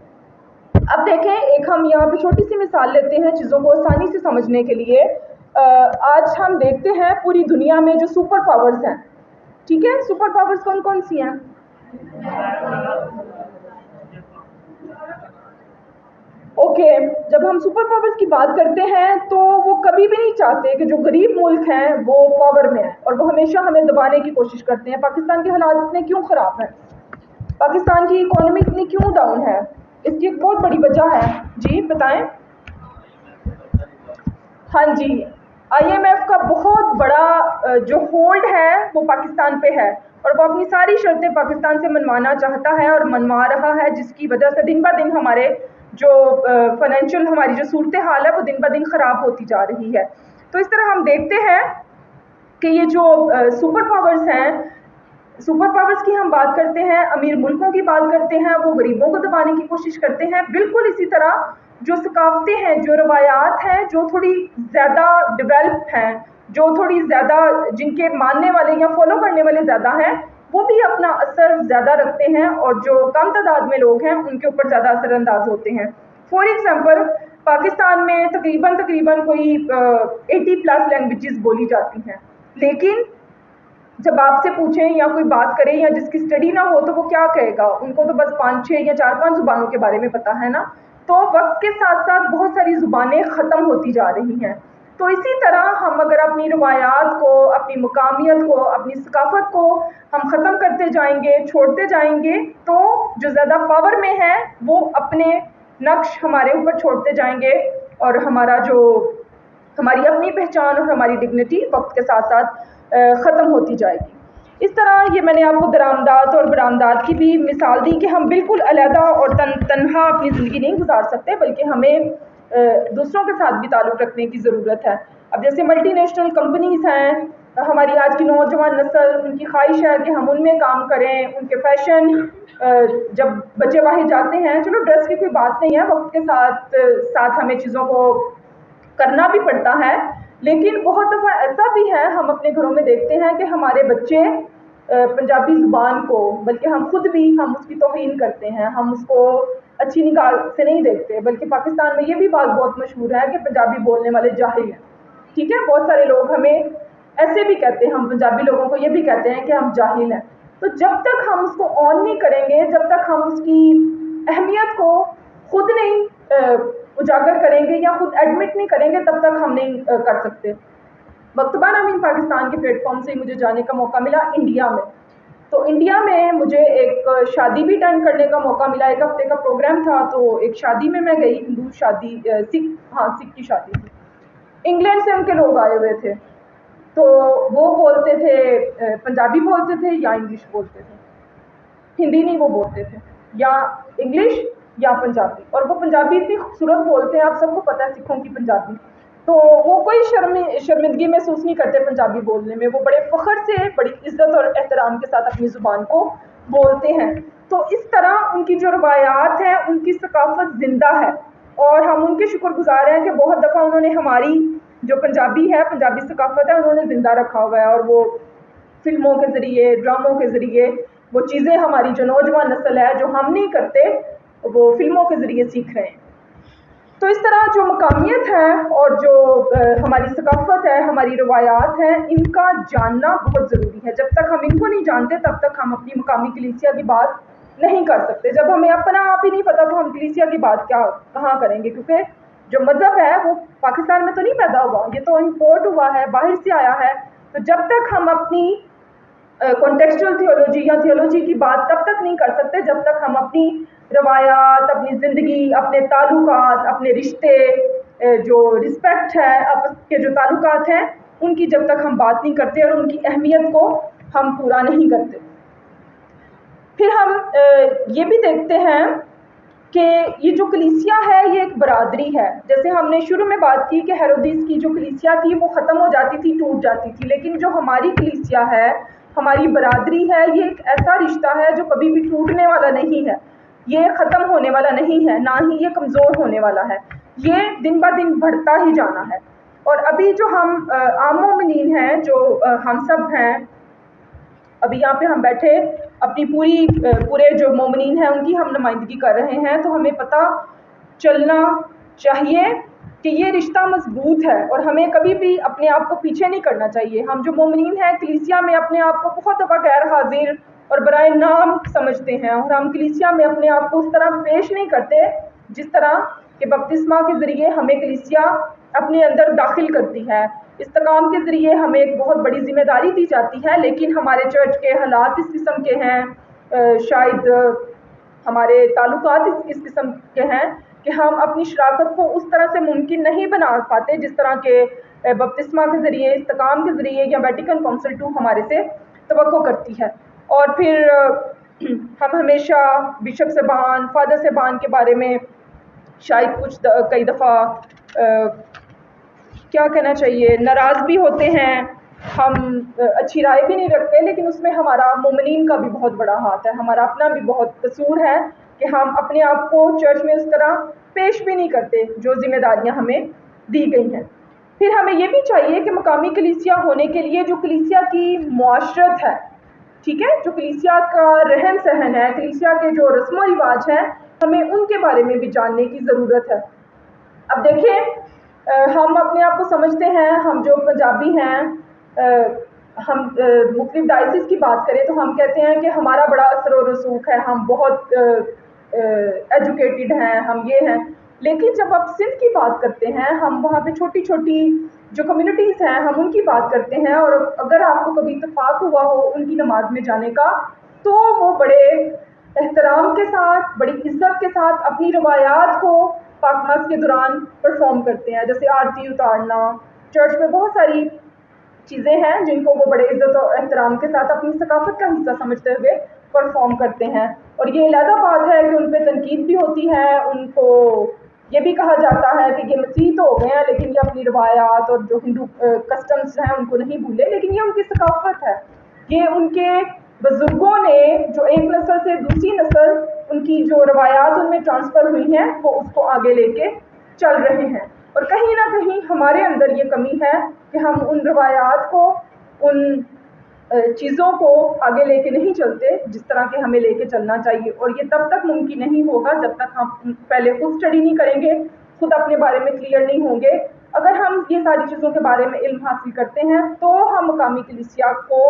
اب دیکھیں، ایک ہم یہاں پہ چھوٹی سی مثال لیتے ہیں چیزوں کو آسانی سے سمجھنے کے لیے. آج ہم دیکھتے ہیں پوری دنیا میں جو سپر پاورز ہیں، ٹھیک ہے، سپر پاورز کون کون سی ہیں؟ اوکے، جب ہم سپر پاورز کی بات کرتے ہیں تو وہ کبھی بھی نہیں چاہتے کہ جو غریب ملک ہیں وہ پاور میں ہیں، اور وہ ہمیشہ ہمیں دبانے کی کوشش کرتے ہیں. پاکستان کے حالات اتنے کیوں خراب ہیں؟ پاکستان کی اکانومی اتنی کیوں ڈاؤن ہے؟ اس کی ایک بہت بڑی وجہ ہے. جی بتائیں. ہاں جی، IMF کا بہت بڑا جو ہولڈ ہے وہ پاکستان پہ ہے، اور وہ اپنی ساری شرطیں پاکستان سے منوانا چاہتا ہے اور منوا رہا ہے، جس کی وجہ سے دن بہ دن ہمارے جو فائنینشیل ہماری جو صورتحال ہے وہ دن بہ دن خراب ہوتی جا رہی ہے. تو اس طرح ہم دیکھتے ہیں کہ یہ جو سپر پاورز ہیں، سپر پاورز کی ہم بات کرتے ہیں، امیر ملکوں کی بات کرتے ہیں، وہ غریبوں کو دبانے کی کوشش کرتے ہیں. بالکل اسی طرح جو ثقافتیں ہیں، جو روایات ہیں، جو تھوڑی زیادہ ڈیولپ ہیں، جو تھوڑی زیادہ جن کے ماننے والے یا فالو کرنے والے زیادہ ہیں، وہ بھی اپنا اثر زیادہ رکھتے ہیں، اور جو کم تعداد میں لوگ ہیں ان کے اوپر زیادہ اثر انداز ہوتے ہیں. فار ایگزامپل، پاکستان میں تقریباً کوئی 80+ لینگویجز بولی جاتی ہیں، لیکن جب آپ سے پوچھیں یا کوئی بات کرے یا جس کی اسٹڈی نہ ہو تو وہ کیا کہے گا؟ ان کو تو بس 5-6 یا 4-5 زبانوں کے بارے میں پتہ ہے نا. تو وقت کے ساتھ ساتھ بہت ساری زبانیں ختم ہوتی جا رہی ہیں. تو اسی طرح ہم اگر اپنی روایات کو، اپنی مقامیت کو، اپنی ثقافت کو ہم ختم کرتے جائیں گے، چھوڑتے جائیں گے، تو جو زیادہ پاور میں ہے وہ اپنے نقش ہمارے اوپر چھوڑتے جائیں گے، اور ہماری اپنی پہچان اور ہماری ڈگنیٹی وقت کے ساتھ ساتھ ختم ہوتی جائے گی. اس طرح یہ میں نے آپ کو درآمدات اور برآمدات کی بھی مثال دی کہ ہم بالکل علیحدہ اور تنہا اپنی زندگی نہیں گزار سکتے، بلکہ ہمیں دوسروں کے ساتھ بھی تعلق رکھنے کی ضرورت ہے. اب جیسے ملٹی نیشنل کمپنیز ہیں، ہماری آج کی نوجوان نسل، ان کی خواہش ہے کہ ہم ان میں کام کریں، ان کے فیشن جب بچے باہر جاتے ہیں، چلو ڈریس کی کوئی بات نہیں ہے، وقت کے ساتھ ہمیں چیزوں کو کرنا بھی پڑتا ہے، لیکن بہت دفعہ ایسا بھی ہے ہم اپنے گھروں میں دیکھتے ہیں کہ ہمارے بچے پنجابی زبان کو، بلکہ ہم خود بھی ہم اس کی توہین کرتے ہیں، ہم اس کو اچھی نگاہ سے نہیں دیکھتے. بلکہ پاکستان میں یہ بھی بات بہت مشہور ہے کہ پنجابی بولنے والے جاہل ہیں. ٹھیک ہے، بہت سارے لوگ ہمیں ایسے بھی کہتے ہیں، ہم پنجابی لوگوں کو یہ بھی کہتے ہیں کہ ہم جاہل ہیں. تو جب تک ہم اس کو آن نہیں کریں گے، جب تک ہم اس کی اہمیت کو خود نہیں اجاگر کریں گے یا خود ایڈمٹ نہیں کریں گے، تب تک ہم نہیں کر سکتے. مکتبہ نامین پاکستان کے پلیٹ فارم سے مجھے جانے کا موقع ملا انڈیا میں. تو انڈیا میں مجھے ایک شادی بھی اٹینڈ کرنے کا موقع ملا. 1 ہفتے کا پروگرام تھا، تو ایک شادی میں گئی، ہندو شادی، سکھ کی شادی تھی. انگلینڈ سے ان کے لوگ آئے ہوئے تھے، تو وہ بولتے تھے، پنجابی بولتے تھے یا انگلش بولتے تھے، ہندی نہیں وہ بولتے تھے، یا انگلش یا پنجابی. اور وہ پنجابی اتنی خوبصورت بولتے ہیں، آپ سب کو پتہ ہے سکھوں کی پنجابی، تو وہ کوئی شرمندگی محسوس نہیں کرتے پنجابی بولنے میں. وہ بڑے فخر سے، بڑی عزت اور احترام کے ساتھ اپنی زبان کو بولتے ہیں. تو اس طرح ان کی جو روایات ہیں، ان کی ثقافت زندہ ہے، اور ہم ان کے شکر گزار ہیں کہ بہت دفعہ انہوں نے ہماری جو پنجابی ثقافت ہے انہوں نے زندہ رکھا ہوا ہے، اور وہ فلموں کے ذریعے، ڈراموں کے ذریعے وہ چیزیں ہماری جو نوجوان نسل ہے جو ہم نہیں کرتے، وہ فلموں کے ذریعے سیکھ رہے ہیں. تو اس طرح جو مقامیت ہے اور جو ہماری ثقافت ہے، ہماری روایات ہیں، ان کا جاننا بہت ضروری ہے. جب تک ہم ان کو نہیں جانتے تب تک ہم اپنی مقامی کلیسیا کی بات نہیں کر سکتے. جب ہمیں اپنا آپ ہی نہیں پتا تو ہم کلیسیا کی بات کہاں کریں گے؟ کیونکہ جو مذہب ہے وہ پاکستان میں تو نہیں پیدا ہوا، یہ تو امپورٹ ہوا ہے، باہر سے آیا ہے. تو جب تک ہم اپنی کانٹیکسچل تھیولوجی یا تھیولوجی کی بات تب تک نہیں کر سکتے جب تک ہم اپنی روایات، اپنی زندگی، اپنے تعلقات، اپنے رشتے، جو رسپیکٹ ہے، آپس کے جو تعلقات ہیں، ان کی جب تک ہم بات نہیں کرتے اور ان کی اہمیت کو ہم پورا نہیں کرتے. پھر ہم یہ بھی دیکھتے ہیں کہ یہ جو کلیسیا ہے یہ ایک برادری ہے. جیسے ہم نے شروع میں بات کی کہ ہیرودیس کی جو کلیسیا تھی وہ ختم ہو جاتی تھی، ٹوٹ جاتی تھی، لیکن جو ہماری کلیسیا ہے، ہماری برادری ہے، یہ ایک ایسا رشتہ ہے جو کبھی بھی ٹوٹنے والا نہیں ہے، یہ ختم ہونے والا نہیں ہے، نہ ہی یہ کمزور ہونے والا ہے، یہ دن بہ دن بڑھتا ہی جانا ہے۔ اور ابھی جو ہم عام مومنین ہیں، جو ہم سب ہیں ابھی یہاں پہ ہم بیٹھے اپنی پورے جو مومنین ہیں ان کی ہم نمائندگی کر رہے ہیں، تو ہمیں پتہ چلنا چاہیے کہ یہ رشتہ مضبوط ہے اور ہمیں کبھی بھی اپنے آپ کو پیچھے نہیں کرنا چاہیے۔ ہم جو مومنین ہیں کلیسیا میں اپنے آپ کو بہت دفعہ غیر حاضر اور برائے نام سمجھتے ہیں، اور ہم کلیسیا میں اپنے آپ کو اس طرح پیش نہیں کرتے جس طرح کہ بپتسمہ کے ذریعے ہمیں کلیسیا اپنے اندر داخل کرتی ہے، استقام کے ذریعے ہمیں ایک بہت بڑی ذمہ داری دی جاتی ہے، لیکن ہمارے چرچ کے حالات اس قسم کے ہیں، شاید ہمارے تعلقات اس قسم کے ہیں کہ ہم اپنی شراکت کو اس طرح سے ممکن نہیں بنا پاتے جس طرح کے بپتسمہ کے ذریعے، استقام کے ذریعے یا ویٹیکن کونسل II ہمارے سے توقع کرتی ہے۔ اور پھر ہم ہمیشہ بشپ صاحبان، فادر صاحبان کے بارے میں شاید کئی دفعہ کیا کہنا چاہیے، ناراض بھی ہوتے ہیں، ہم اچھی رائے بھی نہیں رکھتے، لیکن اس میں ہمارا مومنین کا بھی بہت بڑا ہاتھ ہے، ہمارا اپنا بھی بہت قصور ہے کہ ہم اپنے آپ کو چرچ میں اس طرح پیش بھی نہیں کرتے جو ذمہ داریاں ہمیں دی گئی ہیں۔ پھر ہمیں یہ بھی چاہیے کہ مقامی کلیسیا ہونے کے لیے جو کلیسیا کی معاشرت ہے، ٹھیک ہے، جو کلیسیا کا رہن سہن ہے، کلیسیا کے جو رسم و رواج ہیں، ہمیں ان کے بارے میں بھی جاننے کی ضرورت ہے۔ اب دیکھیں، ہم اپنے آپ کو سمجھتے ہیں، ہم جو پنجابی ہیں، ہم مختلف ڈائسس کی بات کریں تو ہم کہتے ہیں کہ ہمارا بڑا اثر و رسوخ ہے، ہم بہت ایجوکیٹڈ ہیں، ہم یہ ہیں، لیکن جب آپ سندھ کی بات کرتے ہیں، ہم وہاں پہ چھوٹی چھوٹی جو کمیونٹیز ہیں ہم ان کی بات کرتے ہیں، اور اگر آپ کو کبھی اتفاق ہوا ہو ان کی نماز میں جانے کا تو وہ بڑے احترام کے ساتھ، بڑی عزت کے ساتھ اپنی روایات کو پاک مس کے دوران پرفارم کرتے ہیں، جیسے آرتی اتارنا، چرچ میں بہت ساری چیزیں ہیں جن کو وہ بڑے عزت اور احترام کے ساتھ اپنی ثقافت کا حصہ سمجھتے ہوئے پرفارم کرتے ہیں۔ اور یہ علیحدہ بات ہے کہ ان پہ تنقید بھی ہوتی ہے، ان کو یہ بھی کہا جاتا ہے کہ یہ مسیح تو ہو گئے ہیں لیکن یہ اپنی روایات اور جو ہندو کسٹمز ہیں ان کو نہیں بھولے، لیکن یہ ان کی ثقافت ہے، یہ ان کے بزرگوں نے جو ایک نسل سے دوسری نسل ان کی جو روایات ان میں ٹرانسفر ہوئی ہیں وہ اس کو آگے لے کے چل رہے ہیں۔ اور کہیں نہ کہیں ہمارے اندر یہ کمی ہے کہ ہم ان روایات کو، ان چیزوں کو آگے لے کے نہیں چلتے جس طرح کے ہمیں لے کے چلنا چاہیے، اور یہ تب تک ممکن نہیں ہوگا جب تک ہم پہلے خود اسٹڈی نہیں کریں گے، خود اپنے بارے میں کلیئر نہیں ہوں گے۔ اگر ہم یہ ساری چیزوں کے بارے میں علم حاصل کرتے ہیں تو ہم مقامی کلیسیا کو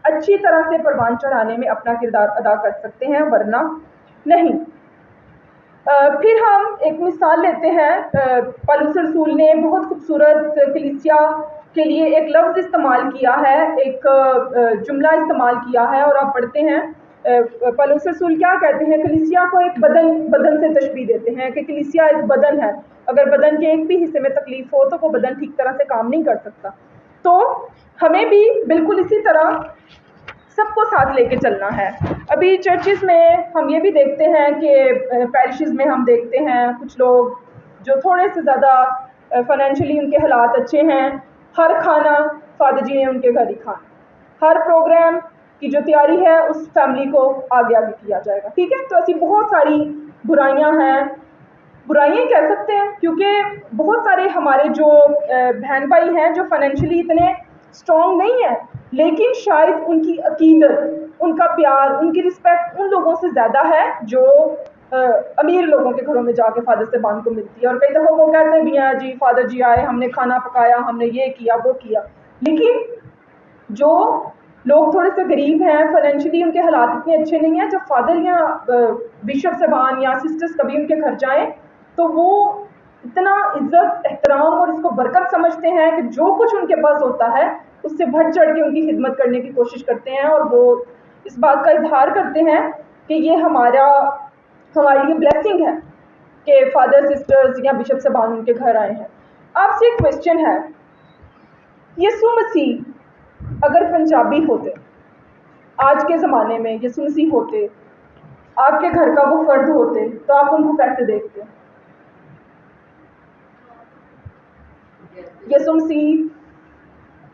اچھی طرح سے پروان چڑھانے میں اپنا کردار ادا کر سکتے ہیں، ورنہ نہیں۔ پھر ہم ایک مثال لیتے ہیں، پولس رسول نے بہت خوبصورت کلیسیا کے لیے ایک لفظ استعمال کیا ہے، ایک جملہ استعمال کیا ہے، اور آپ پڑھتے ہیں پولس رسول کیا کہتے ہیں، کلیسیا کو ایک بدن سے تشبیہ دیتے ہیں کہ کلیسیا ایک بدن ہے، اگر بدن کے ایک بھی حصے میں تکلیف ہو تو وہ بدن ٹھیک طرح سے کام نہیں کر سکتا۔ تو ہمیں بھی بالکل اسی طرح سب کو ساتھ لے کے چلنا ہے۔ ابھی چرچز میں ہم یہ بھی دیکھتے ہیں کہ پیرشز میں ہم دیکھتے ہیں کچھ لوگ جو تھوڑے سے زیادہ فائنینشلی ان کے حالات اچھے ہیں، ہر کھانا فادر جی نے ان کے گھر ہی کھانا، ہر پروگرام کی جو تیاری ہے اس فیملی کو آگے کیا جائے گا، ٹھیک ہے۔ تو ایسی بہت ساری برائیاں ہیں، برائیاں کہہ سکتے ہیں کیونکہ بہت سارے ہمارے جو بہن بھائی ہیں جو فائنینشلی اتنے اسٹرانگ نہیں ہیں، لیکن شاید ان کی عقیدت، ان کا پیار، ان کی رسپیکٹ ان لوگوں سے زیادہ ہے جو امیر لوگوں کے گھروں میں جا کے فادر صاحبان کو ملتی ہے۔ اور کئی دفعہ وہ کہتے بھی ہیں جی فادر جی آئے، ہم نے کھانا پکایا، ہم نے یہ کیا وہ کیا، لیکن جو لوگ تھوڑے سے غریب ہیں، فائنینشلی ان کے حالات اتنے اچھے نہیں ہیں، جب فادر یا بشپ صاحبان یا سسٹرز کبھی ان کے گھر جائیں تو وہ اتنا عزت، احترام اور اس کو برکت سمجھتے ہیں کہ جو کچھ ان کے پاس ہوتا ہے اس سے بڑھ چڑھ کے ان کی خدمت کرنے کی کوشش کرتے ہیں، اور وہ اس بات کا اظہار کرتے ہیں کہ یہ ہماری یہ بلیسنگ ہے کہ فادر، سسٹرز یا بشپ صاحبان ان کے گھر آئے ہیں۔ آپ سے ایک کویسچن ہے، یسوع مسیح اگر پنجابی ہوتے، آج کے زمانے میں یسوع مسیح ہوتے، آپ کے گھر کا وہ فرد ہوتے تو آپ ان کو کیسے دیکھتے؟ یسوع مسیح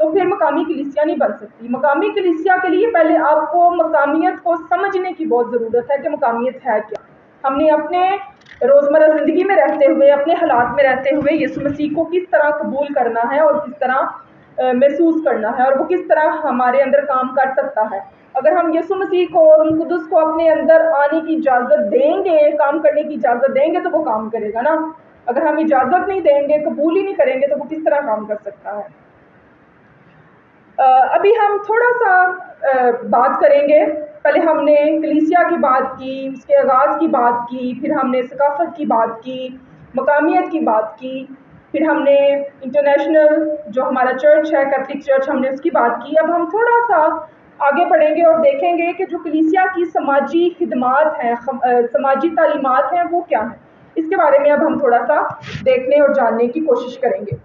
تو پھر مقامی کلیسیا نہیں بن سکتی. مقامی کلیسیا کے لیے پہلے آپ کو مقامیت کو سمجھنے کی بہت ضرورت ہے کہ مقامیت ہے کیا. ہم نے اپنے روزمرہ زندگی میں رہتے ہوئے، اپنے حالات میں رہتے ہوئے یسوع مسیح کو کس طرح قبول کرنا ہے اور کس طرح محسوس کرنا ہے، اور وہ کس طرح ہمارے اندر کام کر سکتا ہے. اگر ہم یسوع مسیح کو اور روح القدس کو اپنے اندر آنے کی اجازت دیں گے، کام کرنے کی اجازت دیں گے، تو وہ کام کرے گا نا. اگر ہم اجازت نہیں دیں گے، قبول ہی نہیں کریں گے، تو وہ کس طرح کام کر سکتا ہے. ابھی ہم تھوڑا سا بات کریں گے. پہلے ہم نے کلیسیا کی بات کی، اس کے آغاز کی بات کی، پھر ہم نے ثقافت کی بات کی، مقامیت کی بات کی، پھر ہم نے انٹرنیشنل جو ہمارا چرچ ہے، کیتھولک چرچ، ہم نے اس کی بات کی. اب ہم تھوڑا سا آگے بڑھیں گے اور دیکھیں گے کہ جو کلیسیا کی سماجی خدمات ہیں، سماجی تعلیمات ہیں، وہ کیا ہیں. اس کے بارے میں اب ہم تھوڑا سا دیکھنے اور جاننے کی کوشش کریں گے.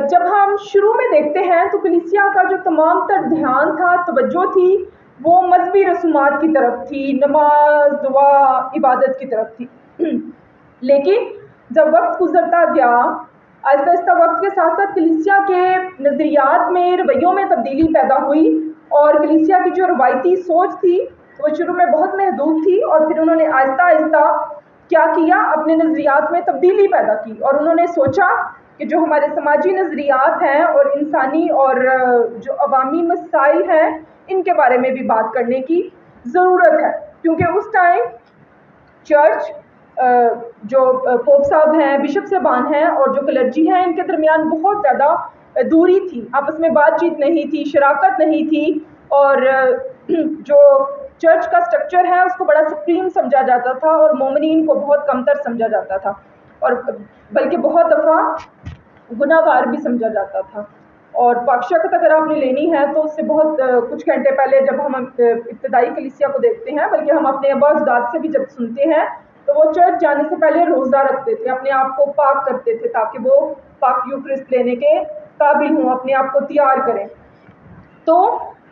جب ہم شروع میں دیکھتے ہیں تو کلیسیا کا جو تمام تر دھیان تھا، توجہ تھی، وہ مذہبی رسومات کی طرف تھی، نماز، دعا، عبادت کی طرف تھی. لیکن جب وقت گزرتا گیا، آہستہ آہستہ وقت کے ساتھ ساتھ کلیسیا کے نظریات میں، رویوں میں تبدیلی پیدا ہوئی، اور کلیسیا کی جو روایتی سوچ تھی وہ شروع میں بہت محدود تھی، اور پھر انہوں نے آہستہ آہستہ کیا کیا، اپنے نظریات میں تبدیلی پیدا کی، اور انہوں نے سوچا کہ جو ہمارے سماجی نظریات ہیں اور انسانی اور جو عوامی مسائل ہیں، ان کے بارے میں بھی بات کرنے کی ضرورت ہے. کیونکہ اس ٹائم چرچ جو پوپ صاحب ہیں، بشپ صاحبان ہیں، اور جو کلرجی ہیں، ان کے درمیان بہت زیادہ دوری تھی، آپس میں بات چیت نہیں تھی، شراکت نہیں تھی، اور جو چرچ کا سٹرکچر ہے اس کو بڑا سپریم سمجھا جاتا تھا، اور مومنین کو بہت کمتر سمجھا جاتا تھا، اور بلکہ بہت دفعہ گناہ گار بھی سمجھا جاتا تھا. اور پاکشاکت اگر آپ نے لینی ہے تو اس سے بہت کچھ گھنٹے پہلے جب ہم ابتدائی کلیسیا کو دیکھتے ہیں، بلکہ ہم اپنے آباء و اجداد سے بھی جب سنتے ہیں، تو وہ چرچ جانے سے پہلے روزہ رکھتے تھے، اپنے آپ کو پاک کرتے تھے تاکہ وہ پاک یوکرسٹ لینے کے قابل ہوں، اپنے آپ کو تیار کریں. تو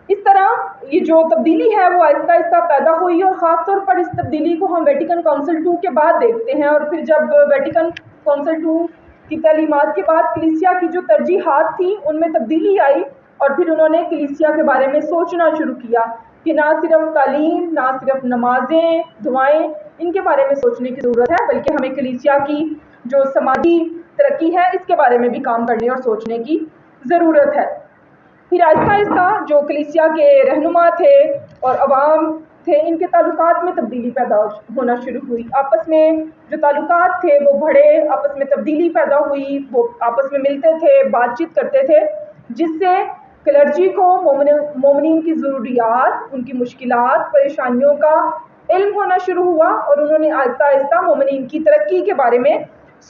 اس طرح یہ جو تبدیلی ہے وہ آہستہ آہستہ پیدا ہوئی، اور خاص طور پر اس تبدیلی کو ہم ویٹیکن کونسل II کے بعد دیکھتے ہیں. اور پھر جب ویٹیکن کونسل II کی تعلیمات کے بعد کلیسیا کی جو ترجیحات تھیں ان میں تبدیلی آئی، اور پھر انہوں نے کلیسیا کے بارے میں سوچنا شروع کیا کہ نہ صرف تعلیم، نہ صرف نمازیں، دعائیں، ان کے بارے میں سوچنے کی ضرورت ہے، بلکہ ہمیں کلیسیا کی جو سماجی ترقی ہے اس کے بارے میں بھی کام کرنے اور سوچنے کی ضرورت ہے. پھر آہستہ آہستہ جو کلیسیا کے رہنما تھے اور عوام تھے، ان کے تعلقات میں تبدیلی پیدا ہونا شروع ہوئی. آپس میں جو تعلقات تھے وہ بڑھے، آپس میں تبدیلی پیدا ہوئی، وہ آپس میں ملتے تھے، بات چیت کرتے تھے، جس سے کلرجی کو مومنین کی ضروریات، ان کی مشکلات، پریشانیوں کا علم ہونا شروع ہوا، اور انہوں نے آہستہ آہستہ مومنین کی ترقی کے بارے میں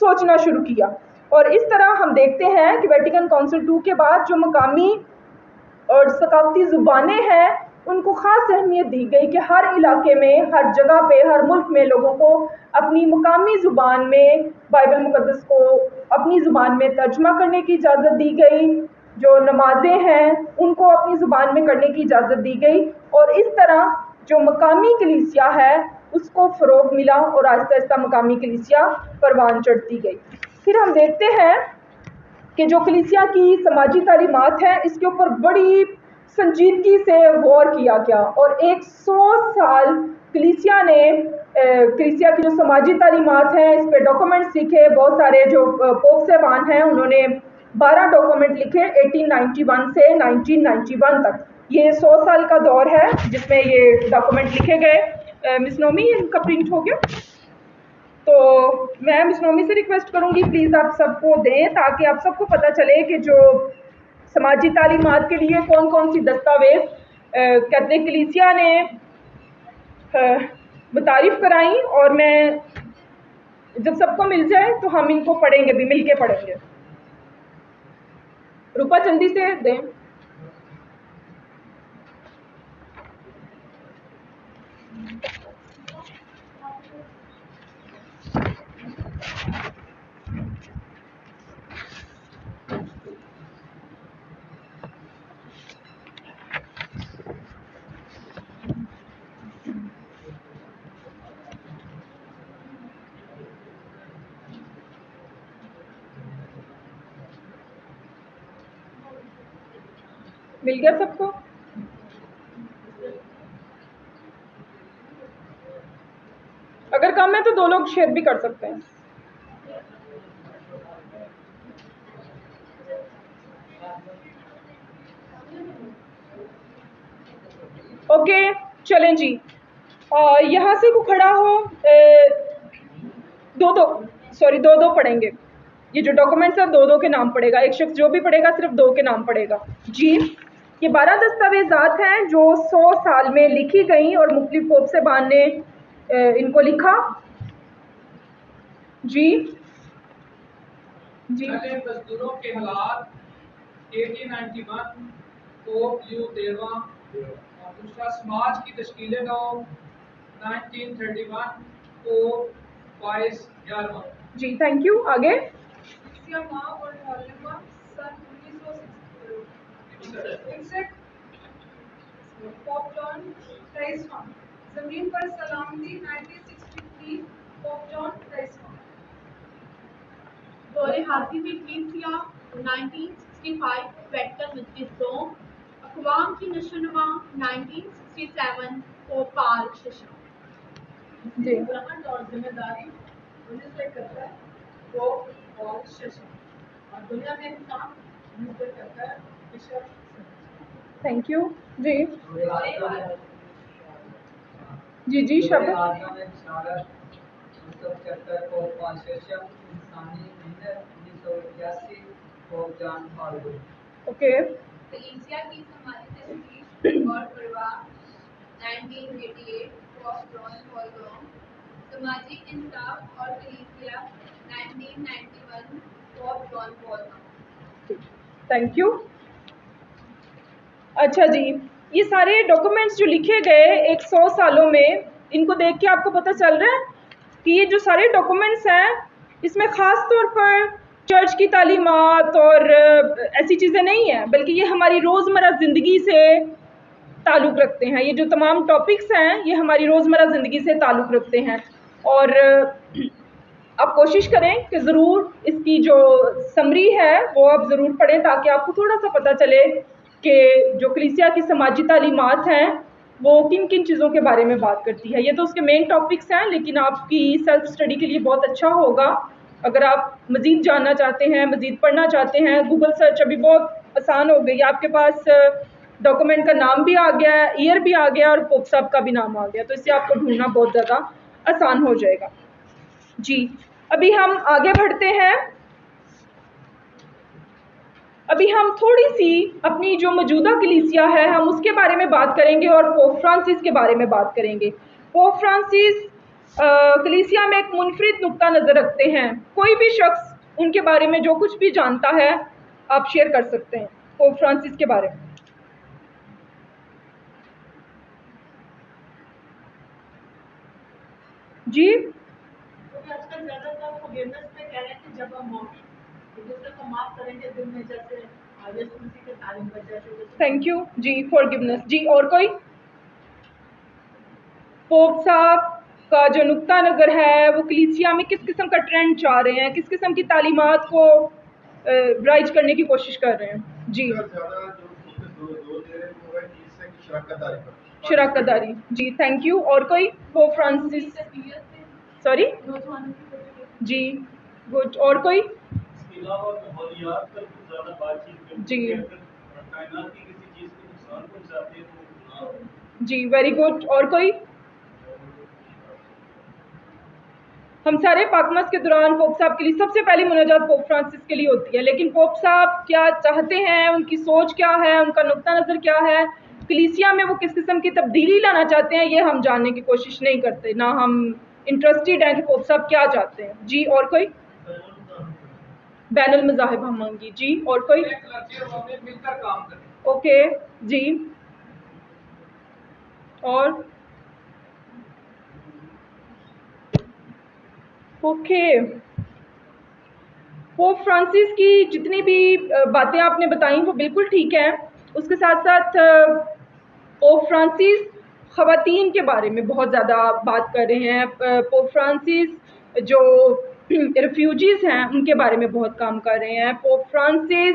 سوچنا شروع کیا. اور اس طرح ہم دیکھتے ہیں کہ ویٹیکن کونسل II کے بعد جو مقامی اور ثقافتی زبانیں ہیں ان کو خاص اہمیت دی گئی کہ ہر علاقے میں، ہر جگہ پہ، ہر ملک میں لوگوں کو اپنی مقامی زبان میں بائبل مقدس کو اپنی زبان میں ترجمہ کرنے کی اجازت دی گئی. جو نمازیں ہیں ان کو اپنی زبان میں کرنے کی اجازت دی گئی، اور اس طرح جو مقامی کلیسیا ہے اس کو فروغ ملا، اور آہستہ آہستہ مقامی کلیسیا پروان چڑھتی گئی. پھر ہم دیکھتے ہیں کہ جو کلیسیا کی سماجی تعلیمات ہیں اس کے اوپر بڑی سنجیدگی سے غور کیا گیا، اور 100 سال کلیسیا نے کلیسیا کی جو سماجی تعلیمات ہیں اس پہ ڈاکومنٹس لکھے. بہت سارے جو پوپ صاحبان ہیں انہوں نے 12 ڈاکومنٹ لکھے 1891 سے 1991 تک. یہ 100 سال کا دور ہے جس میں یہ ڈاکومنٹ لکھے گئے. مس نومی ان کا پرنٹ ہو گیا؟ تو میں مس نومی سے ریکویسٹ کروں گی پلیز آپ سب کو دیں تاکہ آپ سب کو پتہ چلے کہ جو سماجی تعلیمات کے لیے کون کون سی دستاویز کیتھولک کلیسیا نے متعارف کرائیں، اور میں جب سب کو مل جائے تو ہم ان کو پڑھیں گے بھی، مل کے پڑھیں گے. روپا جلدی سے دیں. مل گیا سب کو؟ اگر کم ہے تو 2 لوگ شیئر بھی کر سکتے ہیں. اوکے چلیں جی، یہاں سے کو کھڑا ہو، دو پڑھیں گے. یہ جو ڈاکومنٹس ہیں 2 کے نام پڑے گا، ایک شخص جو بھی پڑھے گا صرف 2 کے نام پڑے گا. جی یہ 12 دستاویزات ہیں جو 100 سال میں لکھی گئیں اور مختلف پوپ سے بان نے ان کو لکھا. جی پہلے مزدوروں کے حالات 1891 پوپ لیو 13واں، اور دوسرا سماج کی تشکیل نو 1931 پوپ پائس 11واں. جی تھینک یو. آگے ماں اور معلمہ سن 1961. پوپ جان 23واں. زمین پر سلامتی 1963 پوپ جان 23واں. دور حاکمی کلیسیا 1965 ویٹیکن مجلس. اقوام کی نشوونما 1967 پوپ پال ششم. جی گرہن اور ذمہ داری 1971 پوپ پال ششم. اور دنیا میں انسان 1971 بشپ. Thank you. جی جی شب میں بشارت 1975 پوپ پال ششم. انسانی محنت 1981 پوپ جان پال II. اوکے. کلیسیا کی سماجی تشکیل اور پرواہ 1988 پوپ جان پال II. سماجی انصاف اور کلیسیا 1991 pope John Paul I. Thank you. اچھا جی، یہ سارے ڈاکومنٹس جو لکھے گئے 100 سالوں میں، ان کو دیکھ کے آپ کو پتہ چل رہا ہے کہ یہ جو سارے ڈاکومنٹس ہیں اس میں خاص طور پر چرچ کی تعلیمات اور ایسی چیزیں نہیں ہیں، بلکہ یہ ہماری روزمرہ زندگی سے تعلق رکھتے ہیں. یہ جو تمام ٹاپکس ہیں یہ ہماری روزمرہ زندگی سے تعلق رکھتے ہیں. اور آپ کوشش کریں کہ ضرور اس کی جو سمری ہے وہ آپ ضرور پڑھیں تاکہ آپ کو تھوڑا سا پتہ چلے کہ جو کلیسیا کی سماجی تعلیمات ہیں وہ کن کن چیزوں کے بارے میں بات کرتی ہے. یہ تو اس کے مین ٹاپکس ہیں، لیکن آپ کی سیلف اسٹڈی کے لیے بہت اچھا ہوگا اگر آپ مزید جاننا چاہتے ہیں، مزید پڑھنا چاہتے ہیں. گوگل سرچ ابھی بہت آسان ہو گئی، آپ کے پاس ڈاکومنٹ کا نام بھی آ گیا ہے، ایئر بھی آ گیا اور پوپ صاحب کا بھی نام آ گیا، تو اس سے آپ کو ڈھونڈنا بہت زیادہ آسان ہو جائے گا. جی ابھی ہم آگے بڑھتے ہیں. ابھی ہم تھوڑی سی اپنی جو موجودہ کلیسیا ہے ہم اس کے بارے میں بات کریں گے اور پوپ فرانسس کے بارے میں بات کریں گے. پوپ فرانسس کلیسیا میں ایک منفرد نقطہ نظر رکھتے ہیں. کوئی بھی شخص ان کے بارے میں جو کچھ بھی جانتا ہے آپ شیئر کر سکتے ہیں پوپ فرانسس کے بارے میں. جی آج کل زیادہ تر فورگیونیس میں کہہ رہے ہیں کہ جب ہم دوسرے کو معاف کریں گے دل میں جیسے یسوع مسیح کے تعلیم پر جیسے. Thank you. جی فارگیونیس. جی اور کوئی؟ پوپ صاحب کا جو نقطہ نظر ہے وہ کلیسیا میں کس قسم کا ٹرینڈ چاہ رہے ہیں، کس قسم کی تعلیمات کو رائج کرنے کی کوشش کر رہے ہیں. جی شراکت داری. جی تھینک یو. اور کوئی؟ Pope Francis. سوری جی گڈ. اور کوئی؟ اس کے علاوہ ماحولیات پر کچھ زیادہ بات چیت کرتے جی. ہیں. اگر کائنات کی کسی چیز کو نقصان پہنچاتے ہیں تو گناہ. جی ویری گڈ. اور کوئی؟ ہم سارے پاکمس کے دوران پوپ صاحب کے لیے سب سے پہلی مناجات پوپ فرانسس کے لیے ہوتی ہے، لیکن پوپ صاحب کیا چاہتے ہیں، ان کی سوچ کیا ہے، ان کا نقطہ نظر کیا ہے، کلیسیا میں وہ کس قسم کی تبدیلی لانا چاہتے ہیں، یہ ہم جاننے کی کوشش نہیں کرتے، نہ ہم انٹرسٹیڈ ہیں کہ پوپ صاحب کیا چاہتے ہیں. جی اور کوئی؟ بین المذاہب ہم مانگی. جی اور کوئی؟ مل کر کام کریں. اوکے جی. اور اوکے پوپ فرانسس کی جتنی بھی باتیں آپ نے بتائیں وہ بالکل ٹھیک ہیں. اس کے ساتھ ساتھ پوپ فرانسس خواتین کے بارے میں بہت زیادہ بات کر رہے ہیں. پوپ فرانسس جو ریفیوجیز ہیں ان کے بارے میں بہت کام کر رہے ہیں. پوپ فرانسس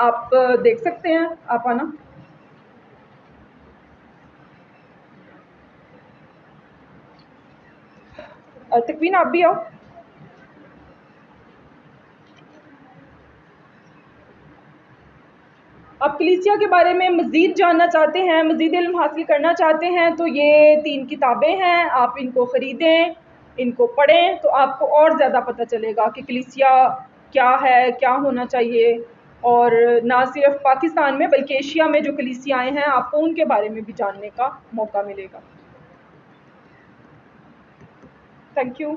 آپ دیکھ سکتے ہیں, آپ آنا. تکوین آپ بھی آؤ. آپ کلیسیا کے بارے میں مزید جاننا چاہتے ہیں, مزید علم حاصل کرنا چاہتے ہیں, تو یہ 3 کتابیں ہیں, آپ ان کو خریدیں, ان کو پڑھیں, تو آپ کو اور زیادہ پتہ چلے گا کہ کلیسیا کیا ہے, کیا ہونا چاہیے. اور نہ صرف پاکستان میں بلکہ ایشیا میں جو کلیسیاں ہیں آپ کو ان کے بارے میں بھی جاننے کا موقع ملے گا. Thank you.